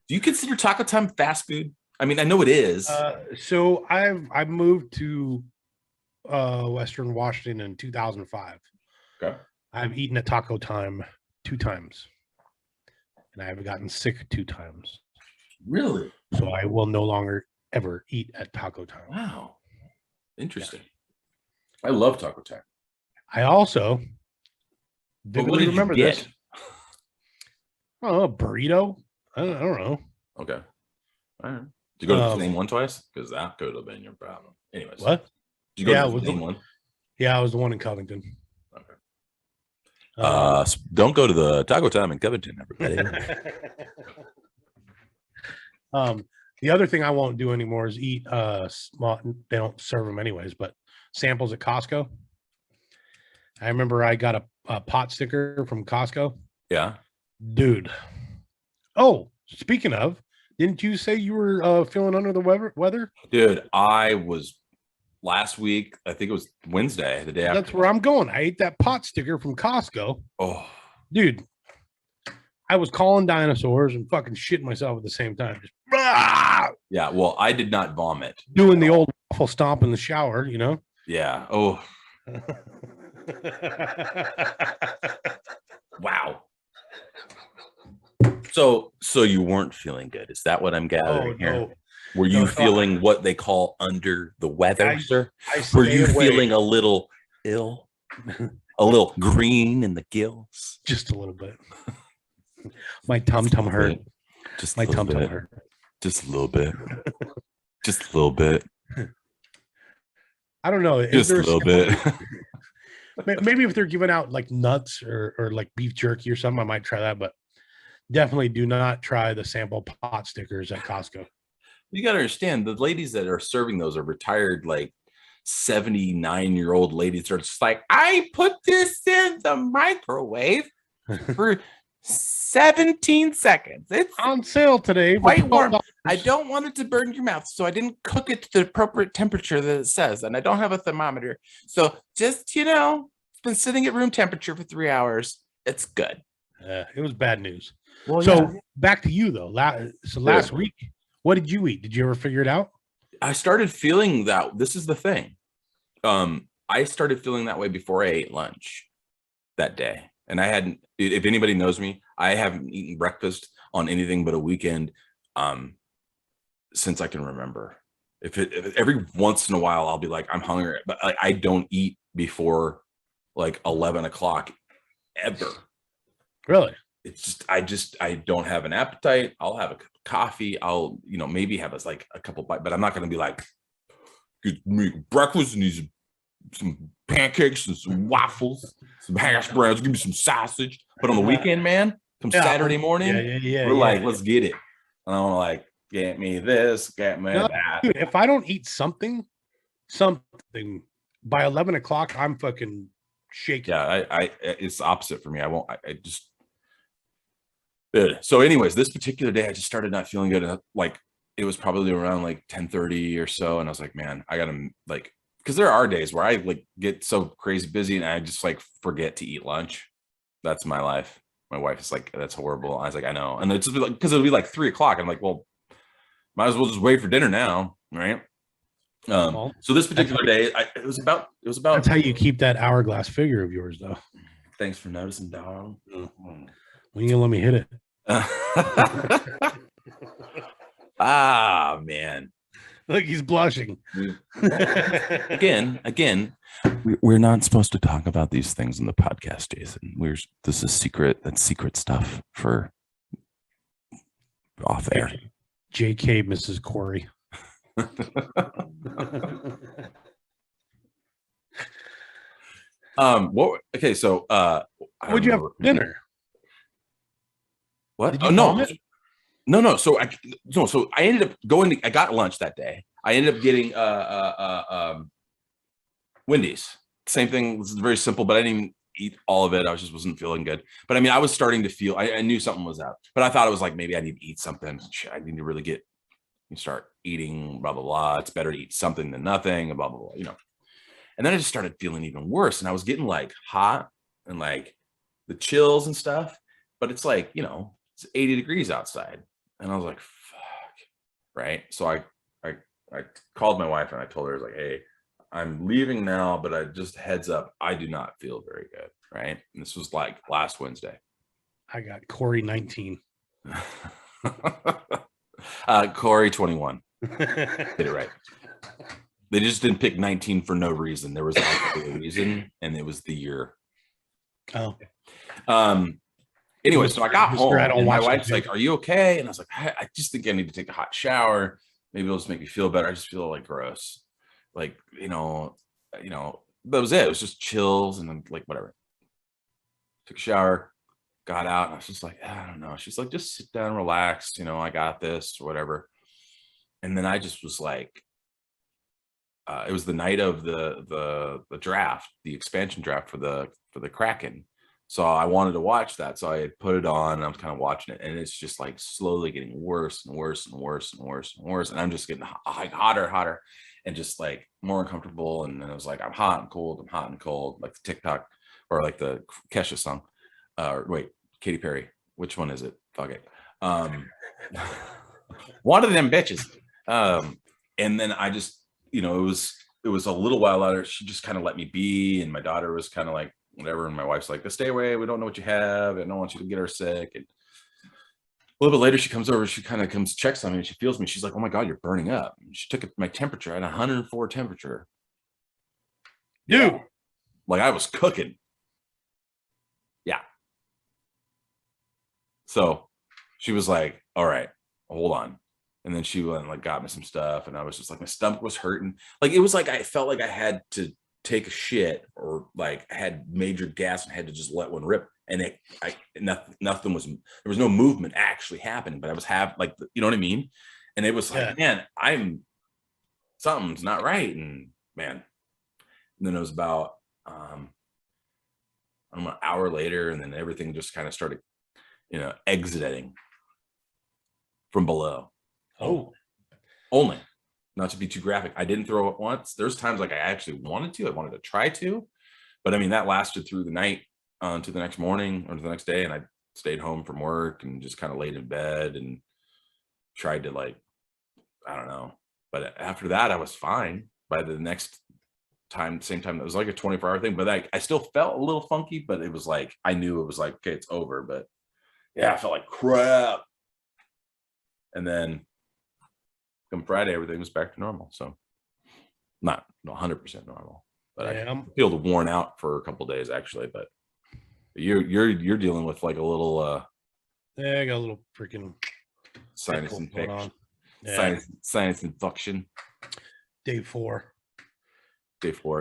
[SPEAKER 1] Do you consider Taco Time fast food? I mean, I know it is.
[SPEAKER 2] So I've moved to Western Washington in 2005.
[SPEAKER 1] Okay.
[SPEAKER 2] I've eaten at Taco Time 2 times, and I have gotten sick 2 times.
[SPEAKER 1] Really?
[SPEAKER 2] So I will no longer ever eat at Taco Time.
[SPEAKER 1] Wow. Interesting. Yeah. I love Taco Time.
[SPEAKER 2] I also vividly remember this. Oh, a burrito? I don't know.
[SPEAKER 1] Okay. All right. Did you go to the same one twice? Because that could have been your problem. Anyways.
[SPEAKER 2] What?
[SPEAKER 1] Did you go to the same one?
[SPEAKER 2] Yeah, I was the one in Covington.
[SPEAKER 1] Okay. Don't go to the Taco Time in Covington, everybody.
[SPEAKER 2] The other thing I won't do anymore is eat well, they don't serve them anyways, but samples at Costco. I remember I got a pot sticker from Costco.
[SPEAKER 1] Yeah.
[SPEAKER 2] Dude. Oh, speaking of, didn't you say you were feeling under the weather?
[SPEAKER 1] Dude, I was last week, I think it was Wednesday, the day after.
[SPEAKER 2] That's where I'm going. I ate that pot sticker from Costco.
[SPEAKER 1] Oh,
[SPEAKER 2] dude, I was calling dinosaurs and fucking shitting myself at the same time. Just,
[SPEAKER 1] yeah, well, I did not vomit.
[SPEAKER 2] Doing the old awful stomp in the shower, you know?
[SPEAKER 1] Yeah. Oh. Wow. So you weren't feeling good. Is that what I'm gathering here?
[SPEAKER 2] No.
[SPEAKER 1] Were you feeling what they call under the weather, sir? Were you feeling a little ill? A little green in the gills?
[SPEAKER 2] Just a little bit. My tum-tum hurt.
[SPEAKER 1] Just
[SPEAKER 2] my tum-tum hurt.
[SPEAKER 1] Just a little bit. Just a little bit.
[SPEAKER 2] I don't know.
[SPEAKER 1] Just a little bit.
[SPEAKER 2] Maybe if they're giving out like nuts or like beef jerky or something, I might try that. But Definitely do not try the sample pot stickers at Costco.
[SPEAKER 1] You got to understand the ladies that are serving those are retired, like 79-year-old ladies that are just like, I put this in the microwave for 17 seconds. It's
[SPEAKER 2] on sale today.
[SPEAKER 1] Quite warm. I don't want it to burn your mouth, so I didn't cook it to the appropriate temperature that it says, and I don't have a thermometer. So just, it's been sitting at room temperature for 3 hours. It's good.
[SPEAKER 2] It was bad news.
[SPEAKER 1] Well,
[SPEAKER 2] so back to you though. Last week, what did you eat? Did you ever figure it out?
[SPEAKER 1] I started feeling that. This is the thing. I started feeling that way before I ate lunch that day. And I hadn't, if anybody knows me, I haven't eaten breakfast on anything but a weekend since I can remember. If every once in a while I'll be like, I'm hungry, but I don't eat before like 11 o'clock ever.
[SPEAKER 2] Really?
[SPEAKER 1] It's just I don't have an appetite. I'll have a cup of coffee. I'll maybe have a couple bites, but I'm not going to be like, get me breakfast and these some pancakes and some waffles, some hash browns, give me some sausage. But on the weekend, man, come Saturday morning, we're like, let's get it. And I want to like, get me this, get me that.
[SPEAKER 2] Dude, if I don't eat something by 11 o'clock, I'm fucking shaking.
[SPEAKER 1] Yeah, I it's the opposite for me. I just. So anyways, this particular day, I just started not feeling good. Like it was probably around like 10:30 or so. And I was like, man, I gotta like, because there are days where I like get so crazy busy and I just like forget to eat lunch. That's my life. My wife is like, that's horrible. I was like, I know. And it's just like, because it'll be like 3 o'clock. I'm like, well, might as well just wait for dinner now. Right. So this particular day, it was about.
[SPEAKER 2] That's how you keep that hourglass figure of yours, though.
[SPEAKER 1] Thanks for noticing, dog.
[SPEAKER 2] When you gonna let me hit it?
[SPEAKER 1] Man.
[SPEAKER 2] Look, he's blushing.
[SPEAKER 1] Again, we're not supposed to talk about these things in the podcast, Jason. This is secret. That's secret stuff for off air.
[SPEAKER 2] JK, Mrs. Corey.
[SPEAKER 1] Okay, so
[SPEAKER 2] what'd you have for dinner?
[SPEAKER 1] What? Oh, no. So I ended up going I got lunch that day. I ended up getting Wendy's. Same thing. It was very simple, but I didn't even eat all of it. I just wasn't feeling good. But I mean, I was starting to feel, I knew something was up, but I thought it was like, maybe I need to eat something. I need to really start eating, blah, blah, blah. It's better to eat something than nothing, blah, blah, blah, And then I just started feeling even worse. And I was getting like hot and like the chills and stuff, but it's like, it's 80 degrees outside. And I was like, fuck. Right. So I called my wife and I told her, I was like, hey, I'm leaving now, but I just heads up, I do not feel very good. Right. And this was like last Wednesday.
[SPEAKER 2] I got Corey 19.
[SPEAKER 1] Corey 21. Did it right. They just didn't pick 19 for no reason. There was actually a reason, and it was the year.
[SPEAKER 2] Oh.
[SPEAKER 1] Anyway, so I got home and my wife's like, are you okay? And I was like, I just think I need to take a hot shower. Maybe it'll just make me feel better. I just feel like gross. Like, that was it. It was just chills and then like whatever. Took a shower, got out, and I was just like, I don't know. She's like, just sit down, relax, I got this or whatever. And then I just was like, it was the night of the draft, the expansion draft for the Kraken. So I wanted to watch that. So I put it on and I was kind of watching it. And it's just like slowly getting worse and worse and worse and worse and worse. And I'm just getting hotter and just like more uncomfortable. And then I was like, I'm hot and cold. I'm hot and cold. Like the TikTok or like the Kesha song. Wait, Katy Perry. Which one is it? Fuck it. One of them bitches. And then I just, it was a little while later. She just kind of let me be. And my daughter was kind of like, whatever. And my wife's like, stay away. We don't know what you have. I don't want you to get her sick. And a little bit later, she comes over. She kind of comes, checks on me, and she feels me. She's like, oh my God, you're burning up. And she took my temperature at 104 temperature.
[SPEAKER 2] Dude.
[SPEAKER 1] Yeah. Like I was cooking. Yeah. So she was like, all right, hold on. And then she went and like got me some stuff. And I was just like, my stomach was hurting. Like, it was like, I felt like I had to take a shit or like had major gas and had to just let one rip. and nothing was, there was no movement actually happening, but I was like, you know what I mean? And it was like, man, something's not right. And man, and then it was about, an hour later, and then everything just kind of started, exiting from below.
[SPEAKER 2] Oh,
[SPEAKER 1] only, not to be too graphic, I didn't throw it once. There's times like I actually wanted to try to, but I mean, that lasted through the night to the next morning or the next day. And I stayed home from work and just kind of laid in bed and tried to, like, I don't know. But after that, I was fine by the next time, same time. It was like a 24-hour thing, but I still felt a little funky, but it was like, I knew it was like, okay, it's over. But yeah, I felt like crap. And then come Friday, everything was back to normal. So not 100% normal, but I feel worn out for a couple of days actually. But you're dealing with like a little
[SPEAKER 2] I got a little freaking
[SPEAKER 1] sinus infection. Yeah. Sinus infection.
[SPEAKER 2] Day 4.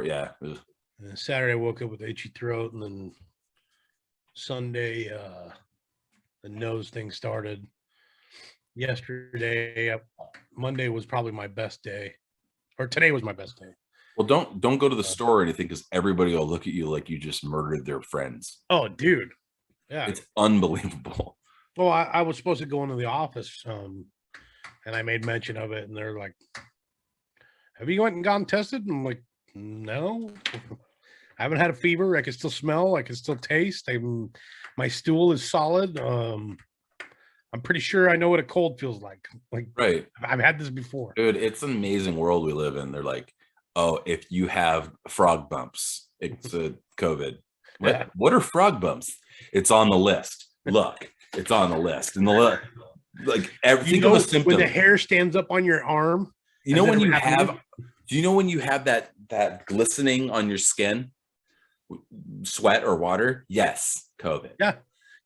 [SPEAKER 1] Yeah.
[SPEAKER 2] And Saturday I woke up with itchy throat, and then Sunday the nose thing started. Yesterday, Monday was probably my best day, or today was my best day.
[SPEAKER 1] Well, don't go to the store or anything, because everybody will look at you like you just murdered their friends.
[SPEAKER 2] Oh, dude, yeah,
[SPEAKER 1] it's unbelievable.
[SPEAKER 2] Well, I was supposed to go into the office, and I made mention of it, and they're like, "Have you went and gotten tested?" And I'm like, "No, I haven't had a fever. I can still smell. I can still taste. My stool is solid. I'm pretty sure I know what a cold feels like. Like,
[SPEAKER 1] right.
[SPEAKER 2] I've had this before."
[SPEAKER 1] Dude, it's an amazing world we live in. They're like, oh, if you have frog bumps, it's a COVID. What are frog bumps? It's on the list. Look, it's on the list. And like everything of a symptom.
[SPEAKER 2] When the hair stands up on your arm.
[SPEAKER 1] Do you know when you have that glistening on your skin? Sweat or water? Yes, COVID.
[SPEAKER 2] Yeah.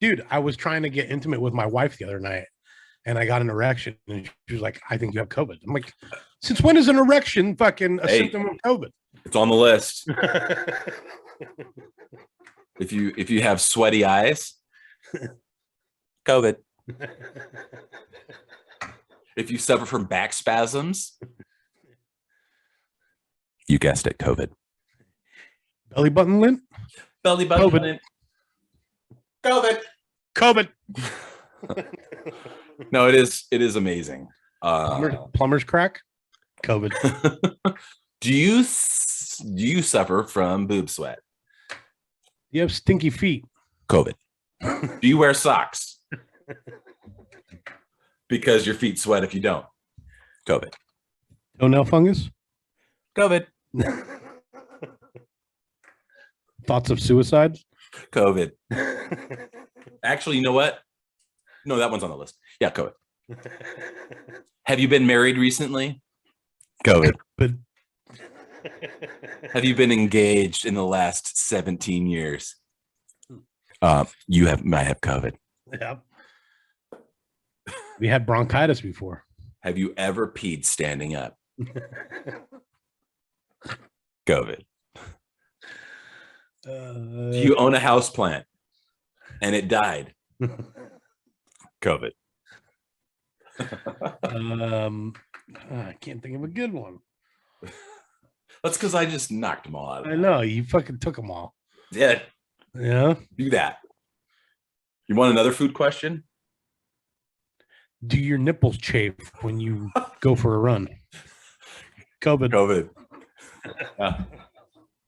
[SPEAKER 2] Dude, I was trying to get intimate with my wife the other night, and I got an erection, and she was like, "I think you have COVID." I'm like, "Since when is an erection fucking a symptom of COVID?"
[SPEAKER 1] It's on the list. If you have sweaty eyes, COVID. If you suffer from back spasms, you guessed it, COVID.
[SPEAKER 2] Belly button lint?
[SPEAKER 1] Belly button
[SPEAKER 2] COVID.
[SPEAKER 1] Lint. COVID. No, it is amazing.
[SPEAKER 2] Plumber's crack? COVID.
[SPEAKER 1] Do you suffer from boob sweat?
[SPEAKER 2] You have stinky feet?
[SPEAKER 1] COVID. Do you wear socks? Because your feet sweat if you don't. COVID.
[SPEAKER 2] Toenail fungus?
[SPEAKER 1] COVID.
[SPEAKER 2] Thoughts of suicide?
[SPEAKER 1] COVID. Actually, you know what? No, that one's on the list. Yeah, COVID. Have you been married recently? COVID.
[SPEAKER 2] But
[SPEAKER 1] have you been engaged in the last 17 years? You might have COVID.
[SPEAKER 2] Yeah. We had bronchitis before.
[SPEAKER 1] Have you ever peed standing up? COVID. Do you own a house plant and it died? COVID.
[SPEAKER 2] I can't think of a good one.
[SPEAKER 1] That's because I just knocked them all out.
[SPEAKER 2] I know, you fucking took them all.
[SPEAKER 1] Yeah.
[SPEAKER 2] Yeah.
[SPEAKER 1] Do that. You want another food question?
[SPEAKER 2] Do your nipples chafe when you go for a run? COVID.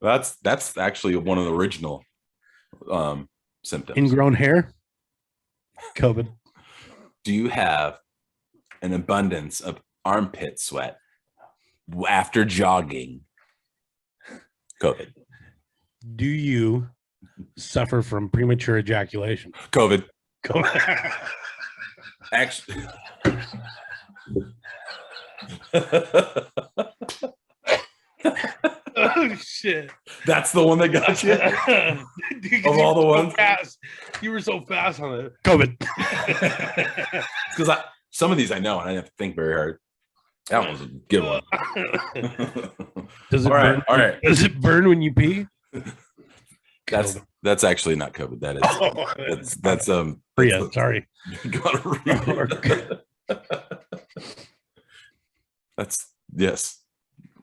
[SPEAKER 1] That's actually one of the original symptoms.
[SPEAKER 2] Ingrown hair? COVID.
[SPEAKER 1] Do you have an abundance of armpit sweat after jogging? COVID.
[SPEAKER 2] Do you suffer from premature ejaculation?
[SPEAKER 1] COVID.
[SPEAKER 2] COVID.
[SPEAKER 1] Actually.
[SPEAKER 2] Oh shit!
[SPEAKER 1] That's the one that got you.
[SPEAKER 2] Dude,
[SPEAKER 1] of all the ones,
[SPEAKER 2] you were so fast on it. COVID.
[SPEAKER 1] Because some of these I know, and I didn't have to think very hard. That was a good one.
[SPEAKER 2] Does it burn?
[SPEAKER 1] All right.
[SPEAKER 2] Does it burn when you pee?
[SPEAKER 1] That's That's actually not COVID. That is that's
[SPEAKER 2] Priya, sorry.
[SPEAKER 1] You gotta read That's yes.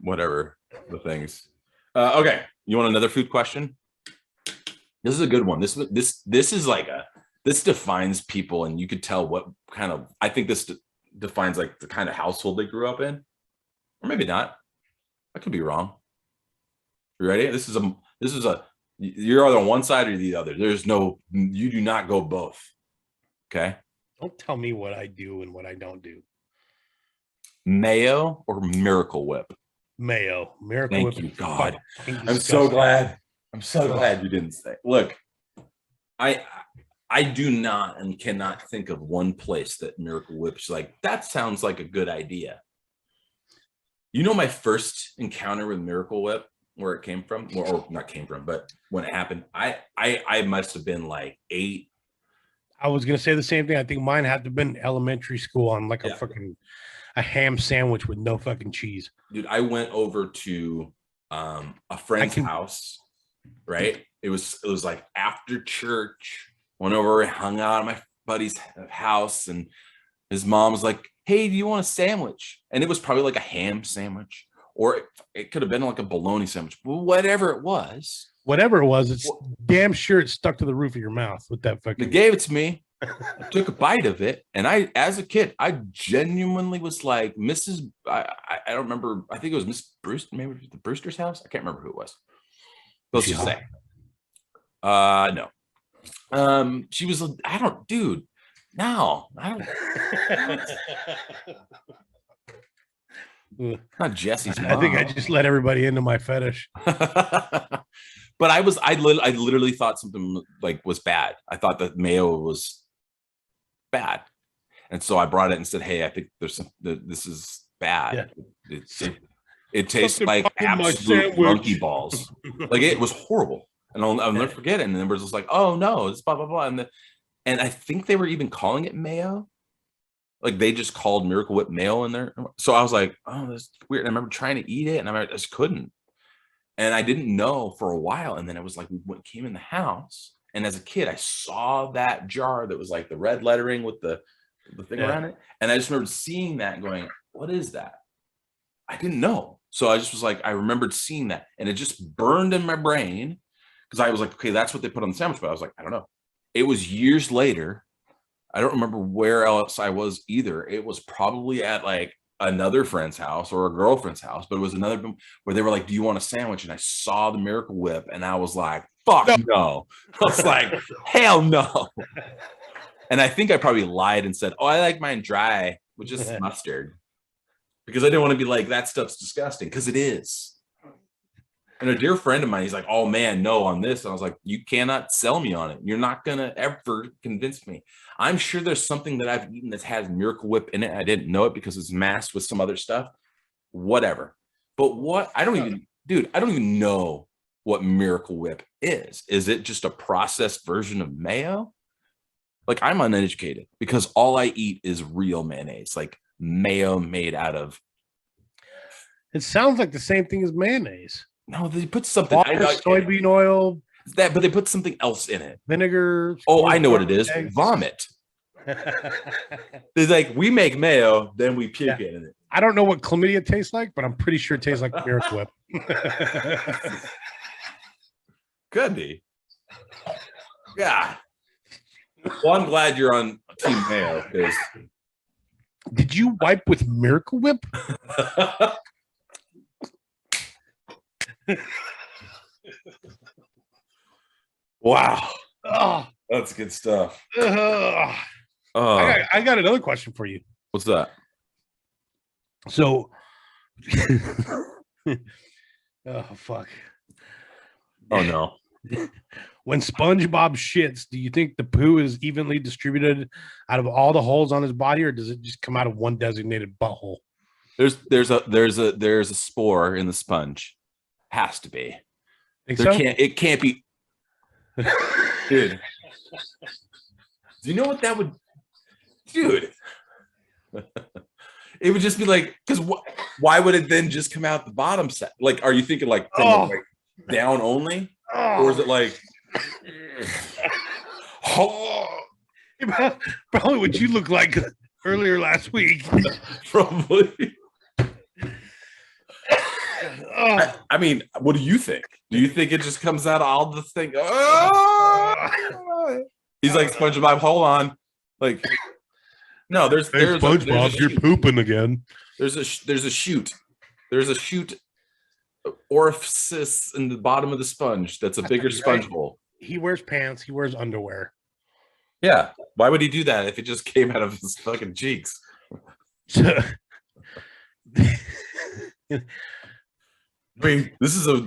[SPEAKER 1] Whatever the things. Okay. You want another food question? This is a good one. This is like this defines people, and you could tell what kind of I think this defines like the kind of household they grew up in. Or maybe not. I could be wrong. You ready? This is a you're either on one side or the other. There's no, you do not go both. Okay.
[SPEAKER 2] Don't tell me what I do and what I don't do.
[SPEAKER 1] Mayo or Miracle Whip?
[SPEAKER 2] Mayo. Miracle
[SPEAKER 1] Thank
[SPEAKER 2] Whip.
[SPEAKER 1] you, God. I'm so glad. I'm so glad you didn't say. Look, I do not and cannot think of one place that Miracle Whip's like, that sounds like a good idea. You know, my first encounter with Miracle Whip, where it came from, or not came from, but when it happened, I must have been like 8.
[SPEAKER 2] I was gonna say the same thing. I think mine had to have been elementary school on like a ham sandwich with no fucking cheese.
[SPEAKER 1] Dude, I went over to a friend's house, right? It was like after church, went over, hung out at my buddy's house, and his mom was like, hey, do you want a sandwich? And it was probably like a ham sandwich, or it could have been like a bologna sandwich, whatever it was.
[SPEAKER 2] Whatever it was, it's damn sure it stuck to the roof of your mouth with that fucking.
[SPEAKER 1] They gave it to me. I took a bite of it, and as a kid, I genuinely was like, Mrs. I don't remember. I think it was Miss Bruce, maybe the Brewster's house. I can't remember who it was. Let's just say, no. She was. I don't, dude. No, I don't. Not Jesse's mom.
[SPEAKER 2] I think I just let everybody into my fetish.
[SPEAKER 1] But I literally thought something like was bad. I thought that mayo was bad, and so I brought it and said, "Hey, I think this is bad. Yeah. It tastes like absolute monkey balls. Like, it was horrible." And I'll never forget it. And then it was just like, "Oh no, it's blah blah blah." And I think they were even calling it mayo. Like, they just called Miracle Whip mayo in there. So I was like, "Oh, that's weird." And I remember trying to eat it, and I just couldn't. And I didn't know for a while. And then it was like, we came in the house. And as a kid, I saw that jar that was like the red lettering with the thing around it. And I just remembered seeing that and going, what is that? I didn't know. So I just was like, I remembered seeing that. And it just burned in my brain, because I was like, okay, that's what they put on the sandwich. But I was like, I don't know. It was years later. I don't remember where else I was either. It was probably at like another friend's house or a girlfriend's house, but it was another where they were like, do you want a sandwich? And I saw the Miracle Whip, and I was like, fuck no. I was like, hell no. And I think I probably lied and said, oh, I like mine dry with just mustard, because I didn't want to be like, that stuff's disgusting, because it is. And a dear friend of mine, he's like, oh man, no on this. And I was like, you cannot sell me on it. You're not going to ever convince me. I'm sure there's something that I've eaten that has Miracle Whip in it. I didn't know it because it's masked with some other stuff, whatever. But I don't even know what Miracle Whip is. Is it just a processed version of mayo? Like, I'm uneducated because all I eat is real mayonnaise, like mayo made out of.
[SPEAKER 2] It sounds like the same thing as mayonnaise.
[SPEAKER 1] No, they put something.
[SPEAKER 2] Soybean oil.
[SPEAKER 1] But they put something else in it.
[SPEAKER 2] Vinegar.
[SPEAKER 1] Oh, I know what it is. Eggs. Vomit. It's like, we make mayo, then we puke it in it.
[SPEAKER 2] I don't know what chlamydia tastes like, but I'm pretty sure it tastes like Miracle Whip.
[SPEAKER 1] Could be. Yeah. Well, I'm glad you're on Team Mayo, because.
[SPEAKER 2] Did you wipe with Miracle Whip?
[SPEAKER 1] Wow.
[SPEAKER 2] Oh,
[SPEAKER 1] that's good stuff.
[SPEAKER 2] I got another question for you.
[SPEAKER 1] What's that?
[SPEAKER 2] So, oh fuck.
[SPEAKER 1] Oh no.
[SPEAKER 2] When SpongeBob shits, do you think the poo is evenly distributed out of all the holes on his body, or does it just come out of one designated butthole?
[SPEAKER 1] There's a spore in the sponge. Has to be. It can't be. Dude. Do you know what that would, dude? It would just be like, because why would it then just come out the bottom set? Like, are you thinking like from like down only, or is it like Oh,
[SPEAKER 2] Probably what you look like earlier last week.
[SPEAKER 1] probably.
[SPEAKER 2] Oh.
[SPEAKER 1] I mean, what do you think? Do you think it just comes out all the thing? Oh! He's like SpongeBob. Hold on, like no. There's
[SPEAKER 2] SpongeBob, you're pooping again.
[SPEAKER 1] There's a chute. There's a chute orifice in the bottom of the sponge. That's a bigger sponge hole.
[SPEAKER 2] He wears pants. He wears underwear.
[SPEAKER 1] Yeah. Why would he do that if it just came out of his fucking cheeks? I mean, this is a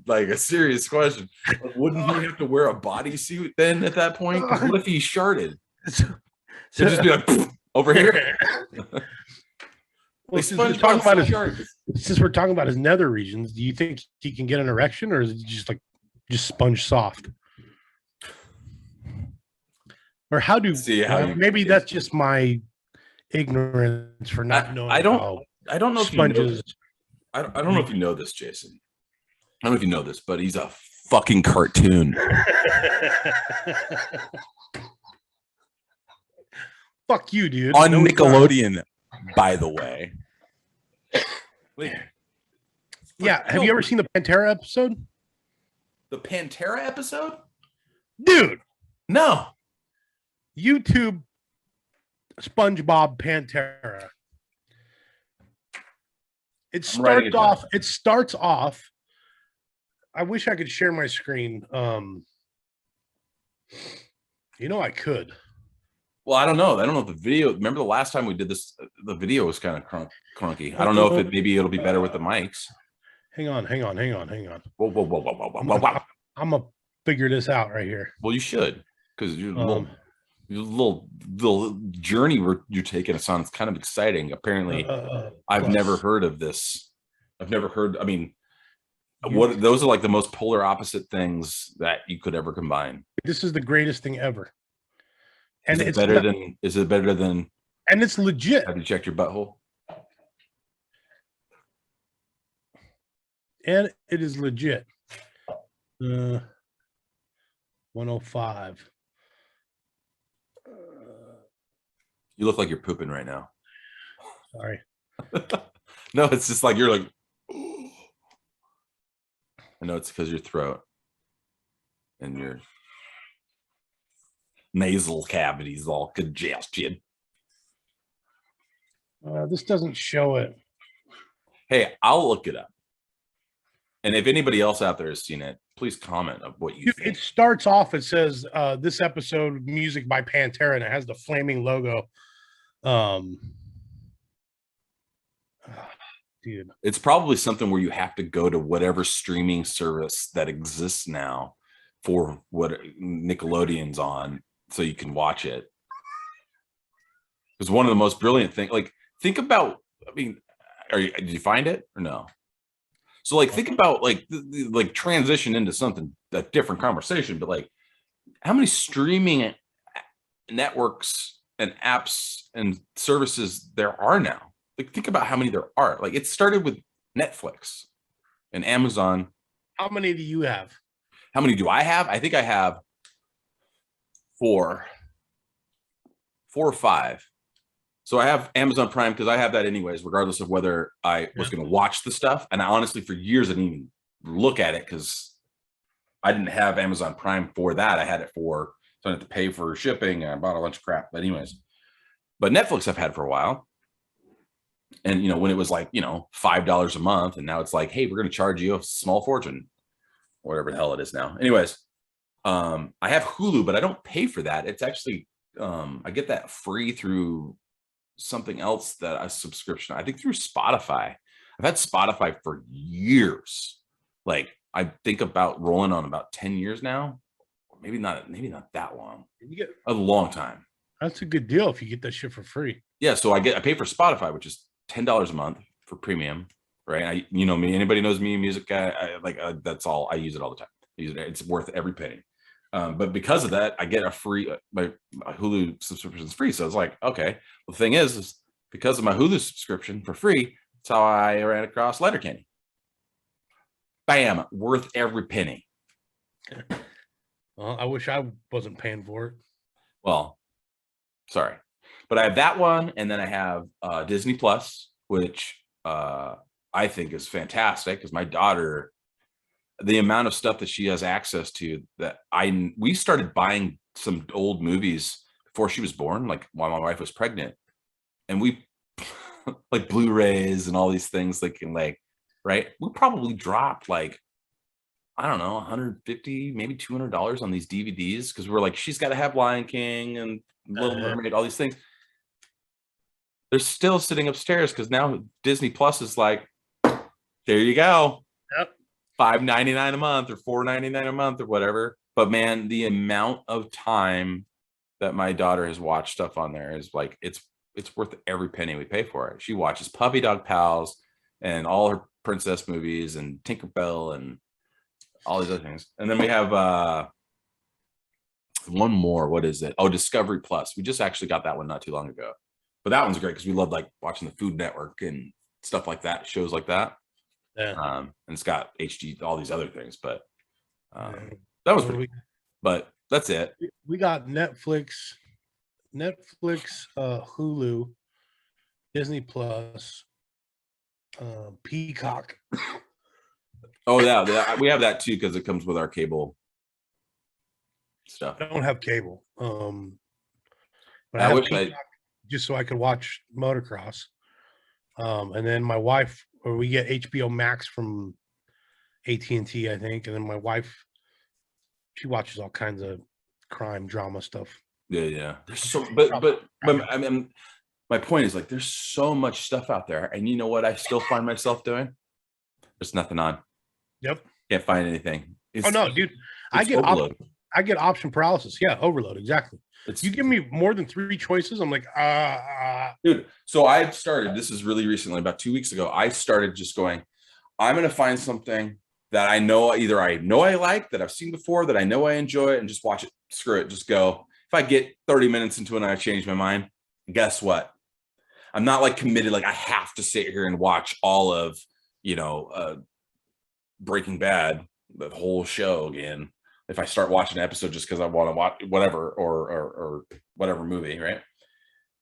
[SPEAKER 1] like a serious question. Like, wouldn't he have to wear a bodysuit then at that point? What if he sharted? It'd just be like over here.
[SPEAKER 2] Well, since we're talking about his nether regions, do you think he can get an erection, or is it just sponge soft? Or how do maybe that's just my ignorance for not knowing. I don't
[SPEAKER 1] know
[SPEAKER 2] sponges.
[SPEAKER 1] I don't know if you know this, Jason. I don't know if you know this, but he's a fucking cartoon.
[SPEAKER 2] Fuck you, dude.
[SPEAKER 1] On Nickelodeon, by the way.
[SPEAKER 2] Yeah, have you ever seen the Pantera episode?
[SPEAKER 1] The Pantera episode?
[SPEAKER 2] Dude.
[SPEAKER 1] No.
[SPEAKER 2] YouTube SpongeBob Pantera. It starts off. I wish I could share my screen. I could.
[SPEAKER 1] Well, I don't know. I don't know if the video. Remember the last time we did this? The video was kind of crunky. I don't know if maybe it'll be better with the mics.
[SPEAKER 2] Hang on.
[SPEAKER 1] Whoa.
[SPEAKER 2] I'm gonna figure this out right here.
[SPEAKER 1] Well, you should, because your little journey you're taking us on. It's kind of exciting. Apparently, I've never heard of this. I've never heard. I mean, those are like the most polar opposite things that you could ever combine.
[SPEAKER 2] This is the greatest thing ever. And
[SPEAKER 1] is it better than?
[SPEAKER 2] And it's legit.
[SPEAKER 1] Have you checked your butthole?
[SPEAKER 2] And it is legit. 105.
[SPEAKER 1] You look like you're pooping right now.
[SPEAKER 2] Sorry.
[SPEAKER 1] No, it's just like you're like. I know it's because your throat and your nasal cavities all congested.
[SPEAKER 2] This doesn't show it.
[SPEAKER 1] Hey, I'll look it up. And if anybody else out there has seen it, please comment of what you think.
[SPEAKER 2] It starts off, it says this episode music by Pantera, and it has the flaming logo. Dude,
[SPEAKER 1] it's probably something where you have to go to whatever streaming service that exists now for what Nickelodeon's on so you can watch it. It's one of the most brilliant things. Like, think about, I mean, did you find it or no? So like, think about like transition into something, a different conversation, but like how many streaming networks and apps and services there are now. Like, think about how many there are. Like, it started with Netflix and Amazon.
[SPEAKER 2] How many do you have?
[SPEAKER 1] How many do I have? I think I have 4 or 5. So I have Amazon Prime because I have that anyways, regardless of whether I was going to watch the stuff. And I honestly, for years, I didn't even look at it because I didn't have Amazon Prime for that. I had it for, so I had to pay for shipping and I bought a bunch of crap. But anyways, but Netflix I've had for a while. And, when it was like, $5 a month, and now it's like, hey, we're going to charge you a small fortune, whatever the hell it is now. Anyways, I have Hulu, but I don't pay for that. It's actually, I get that free through something else, that a subscription, I think through Spotify. I've had Spotify for years. Like, I think about rolling on about 10 years now. Maybe not that long.
[SPEAKER 2] You get
[SPEAKER 1] a long time.
[SPEAKER 2] That's a good deal if you get that shit for free.
[SPEAKER 1] Yeah, so I pay for Spotify, which is $10 a month for premium, right? Me, anybody knows me, music guy, that's all. I use it all the time. It's worth every penny. But because of that, I get a free, my Hulu subscription is free. So it's like, okay, well, the thing is because of my Hulu subscription for free, that's how I ran across Letterkenny. Bam, worth every penny.
[SPEAKER 2] I wish I wasn't paying for it.
[SPEAKER 1] Well, sorry, but I have that one, and then I have Disney Plus, which I think is fantastic because my daughter, the amount of stuff that she has access to, that we started buying some old movies before she was born, like while my wife was pregnant, and we like Blu-rays and all these things, like right, we probably dropped like, I don't know, 150, maybe $200 on these DVDs because we're like, she's got to have Lion King and Little Mermaid, all these things. They're still sitting upstairs because now Disney Plus is like, there you go,
[SPEAKER 2] Yep.
[SPEAKER 1] $5.99 a month or $4.99 a month or whatever. But man, the amount of time that my daughter has watched stuff on there is like, it's worth every penny we pay for it. She watches Puppy Dog Pals and all her princess movies and Tinkerbell and all these other things. And then we have one more. What is it? Oh, Discovery Plus. We just actually got that one not too long ago. But that one's great because we love like watching the Food Network and stuff like that, shows like that.
[SPEAKER 2] Yeah.
[SPEAKER 1] And it's got HD, all these other things, but
[SPEAKER 2] Yeah.
[SPEAKER 1] that was pretty cool. But that's it.
[SPEAKER 2] We got Netflix, Hulu, Disney Plus, Peacock.
[SPEAKER 1] Oh yeah, we have that too because it comes with our cable stuff.
[SPEAKER 2] I don't have cable. But
[SPEAKER 1] I
[SPEAKER 2] have
[SPEAKER 1] wish
[SPEAKER 2] Peacock just so I could watch motocross. And then my wife, or we get HBO Max from AT&T, I think. And then my wife, she watches all kinds of crime drama stuff.
[SPEAKER 1] Yeah. There's so, but I mean, my point is like, there's so much stuff out there, and you know what? I still find myself doing. There's nothing on.
[SPEAKER 2] Yep.
[SPEAKER 1] Can't find anything.
[SPEAKER 2] Oh no, dude! I get option paralysis. Yeah, overload. Exactly. You give me more than 3 choices, I'm like,
[SPEAKER 1] dude. So I've started. This is really recently, about 2 weeks ago. I started just going, I'm going to find something that I know, either I know I like, that I've seen before, that I know I enjoy it, and just watch it. Screw it. Just go. If I get 30 minutes into it and I change my mind, guess what? I'm not like committed. Like I have to sit here and watch all of, Breaking Bad, the whole show again. If I start watching an episode just because I want to watch whatever or whatever movie, right?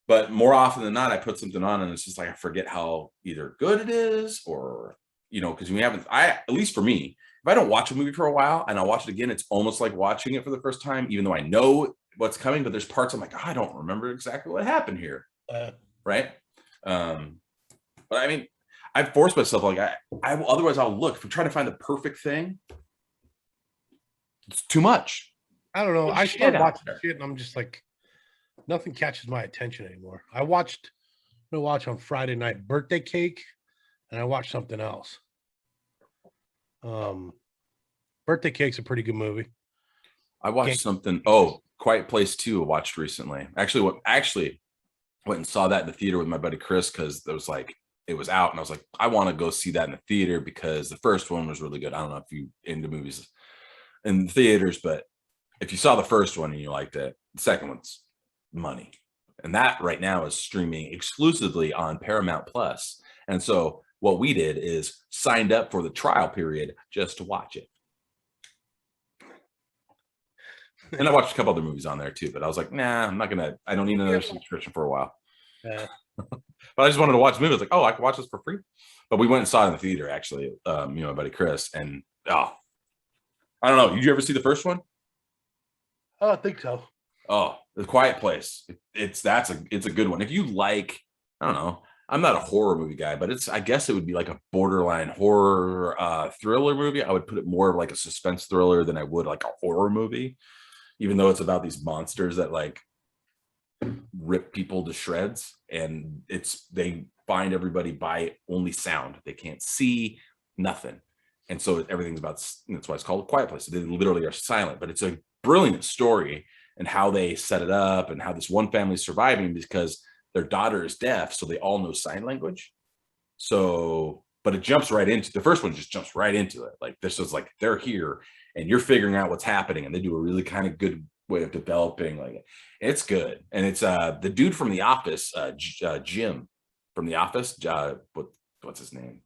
[SPEAKER 1] But more often than not, I put something on and it's just like I forget how either good it is, or because we haven't. At least for me, if I don't watch a movie for a while and I watch it again, it's almost like watching it for the first time, even though I know what's coming. But there's parts I'm like, I don't remember exactly what happened here, right? But I mean, I force myself, like I will, otherwise I'll look. If I'm trying to find the perfect thing, it's too much.
[SPEAKER 2] I don't know. I start watching shit and I'm just like, nothing catches my attention anymore. I'm gonna watch on Friday night Birthday Cake, and I watched something else. Birthday Cake's a pretty good movie.
[SPEAKER 1] I watched something. Oh, Quiet Place 2 I watched recently. Actually went and saw that in the theater with my buddy Chris because it was out, and I was like, I want to go see that in the theater because the first one was really good. I don't know if you into movies in theaters, but if you saw the first one and you liked it, the second one's money. And that right now is streaming exclusively on Paramount Plus. And so what we did is signed up for the trial period just to watch it. And I watched a couple other movies on there too, but I was like, nah, I don't need another subscription for a while.
[SPEAKER 2] Yeah.
[SPEAKER 1] But I just wanted to watch the movie. I was like, oh, I can watch this for free. But we went and saw it in the theater, actually, my buddy Chris. And I don't know. Did you ever see the first one?
[SPEAKER 2] Oh, I think so.
[SPEAKER 1] Oh, The Quiet Place. It's a good one. If you like, I don't know. I'm not a horror movie guy, but I guess it would be like a borderline horror thriller movie. I would put it more of like a suspense thriller than I would like a horror movie, even though it's about these monsters that like rip people to shreds, and they find everybody by only sound. They can't see nothing, and so everything's about. That's why it's called A Quiet Place. They literally are silent, but it's a brilliant story and how they set it up and how this one family is surviving because their daughter is deaf, so they all know sign language. So, but it jumps right into the first one. Just jumps right into it. Like this is like they're here and you're figuring out what's happening, and they do a really kind of good way of developing. Like it's good, and it's the dude from The Office, Jim from The Office. What's his name?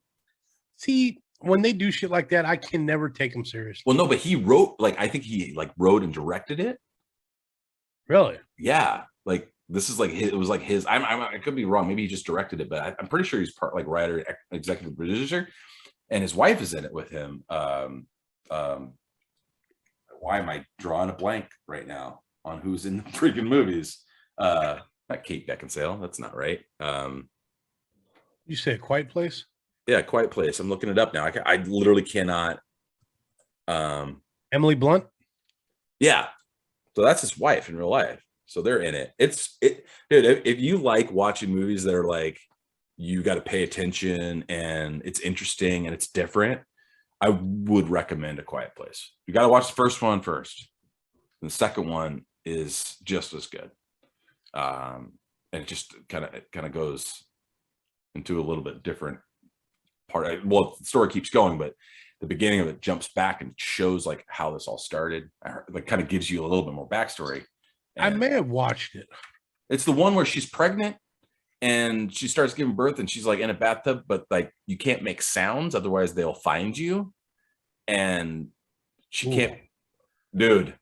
[SPEAKER 2] See, when they do shit like that, I can never take them seriously.
[SPEAKER 1] Well, no, but he wrote, like, I think he like wrote and directed it.
[SPEAKER 2] Really?
[SPEAKER 1] Yeah, like this is like it was like his. I could be wrong. Maybe he just directed it, but I'm pretty sure he's part like writer, executive producer, and his wife is in it with him. Um, why am I drawing a blank right now on who's in the freaking movies? Not Kate Beckinsale. That's not right.
[SPEAKER 2] You say A Quiet Place?
[SPEAKER 1] Yeah, Quiet Place. I'm looking it up now. I literally cannot.
[SPEAKER 2] Emily Blunt?
[SPEAKER 1] Yeah. So that's his wife in real life. So they're in it. Dude, if you like watching movies that are like, you got to pay attention and it's interesting and it's different, I would recommend A Quiet Place. You got to watch the first one first. And the second one is just as good. And it just kind of goes into a little bit different part. Well, the story keeps going, but the beginning of it jumps back and shows like how this all started. Like kind of gives you a little bit more backstory. And
[SPEAKER 2] I may have watched it.
[SPEAKER 1] it's the one where she's pregnant and she starts giving birth and she's like in a bathtub, but like you can't make sounds, otherwise they'll find you. And she can't, dude,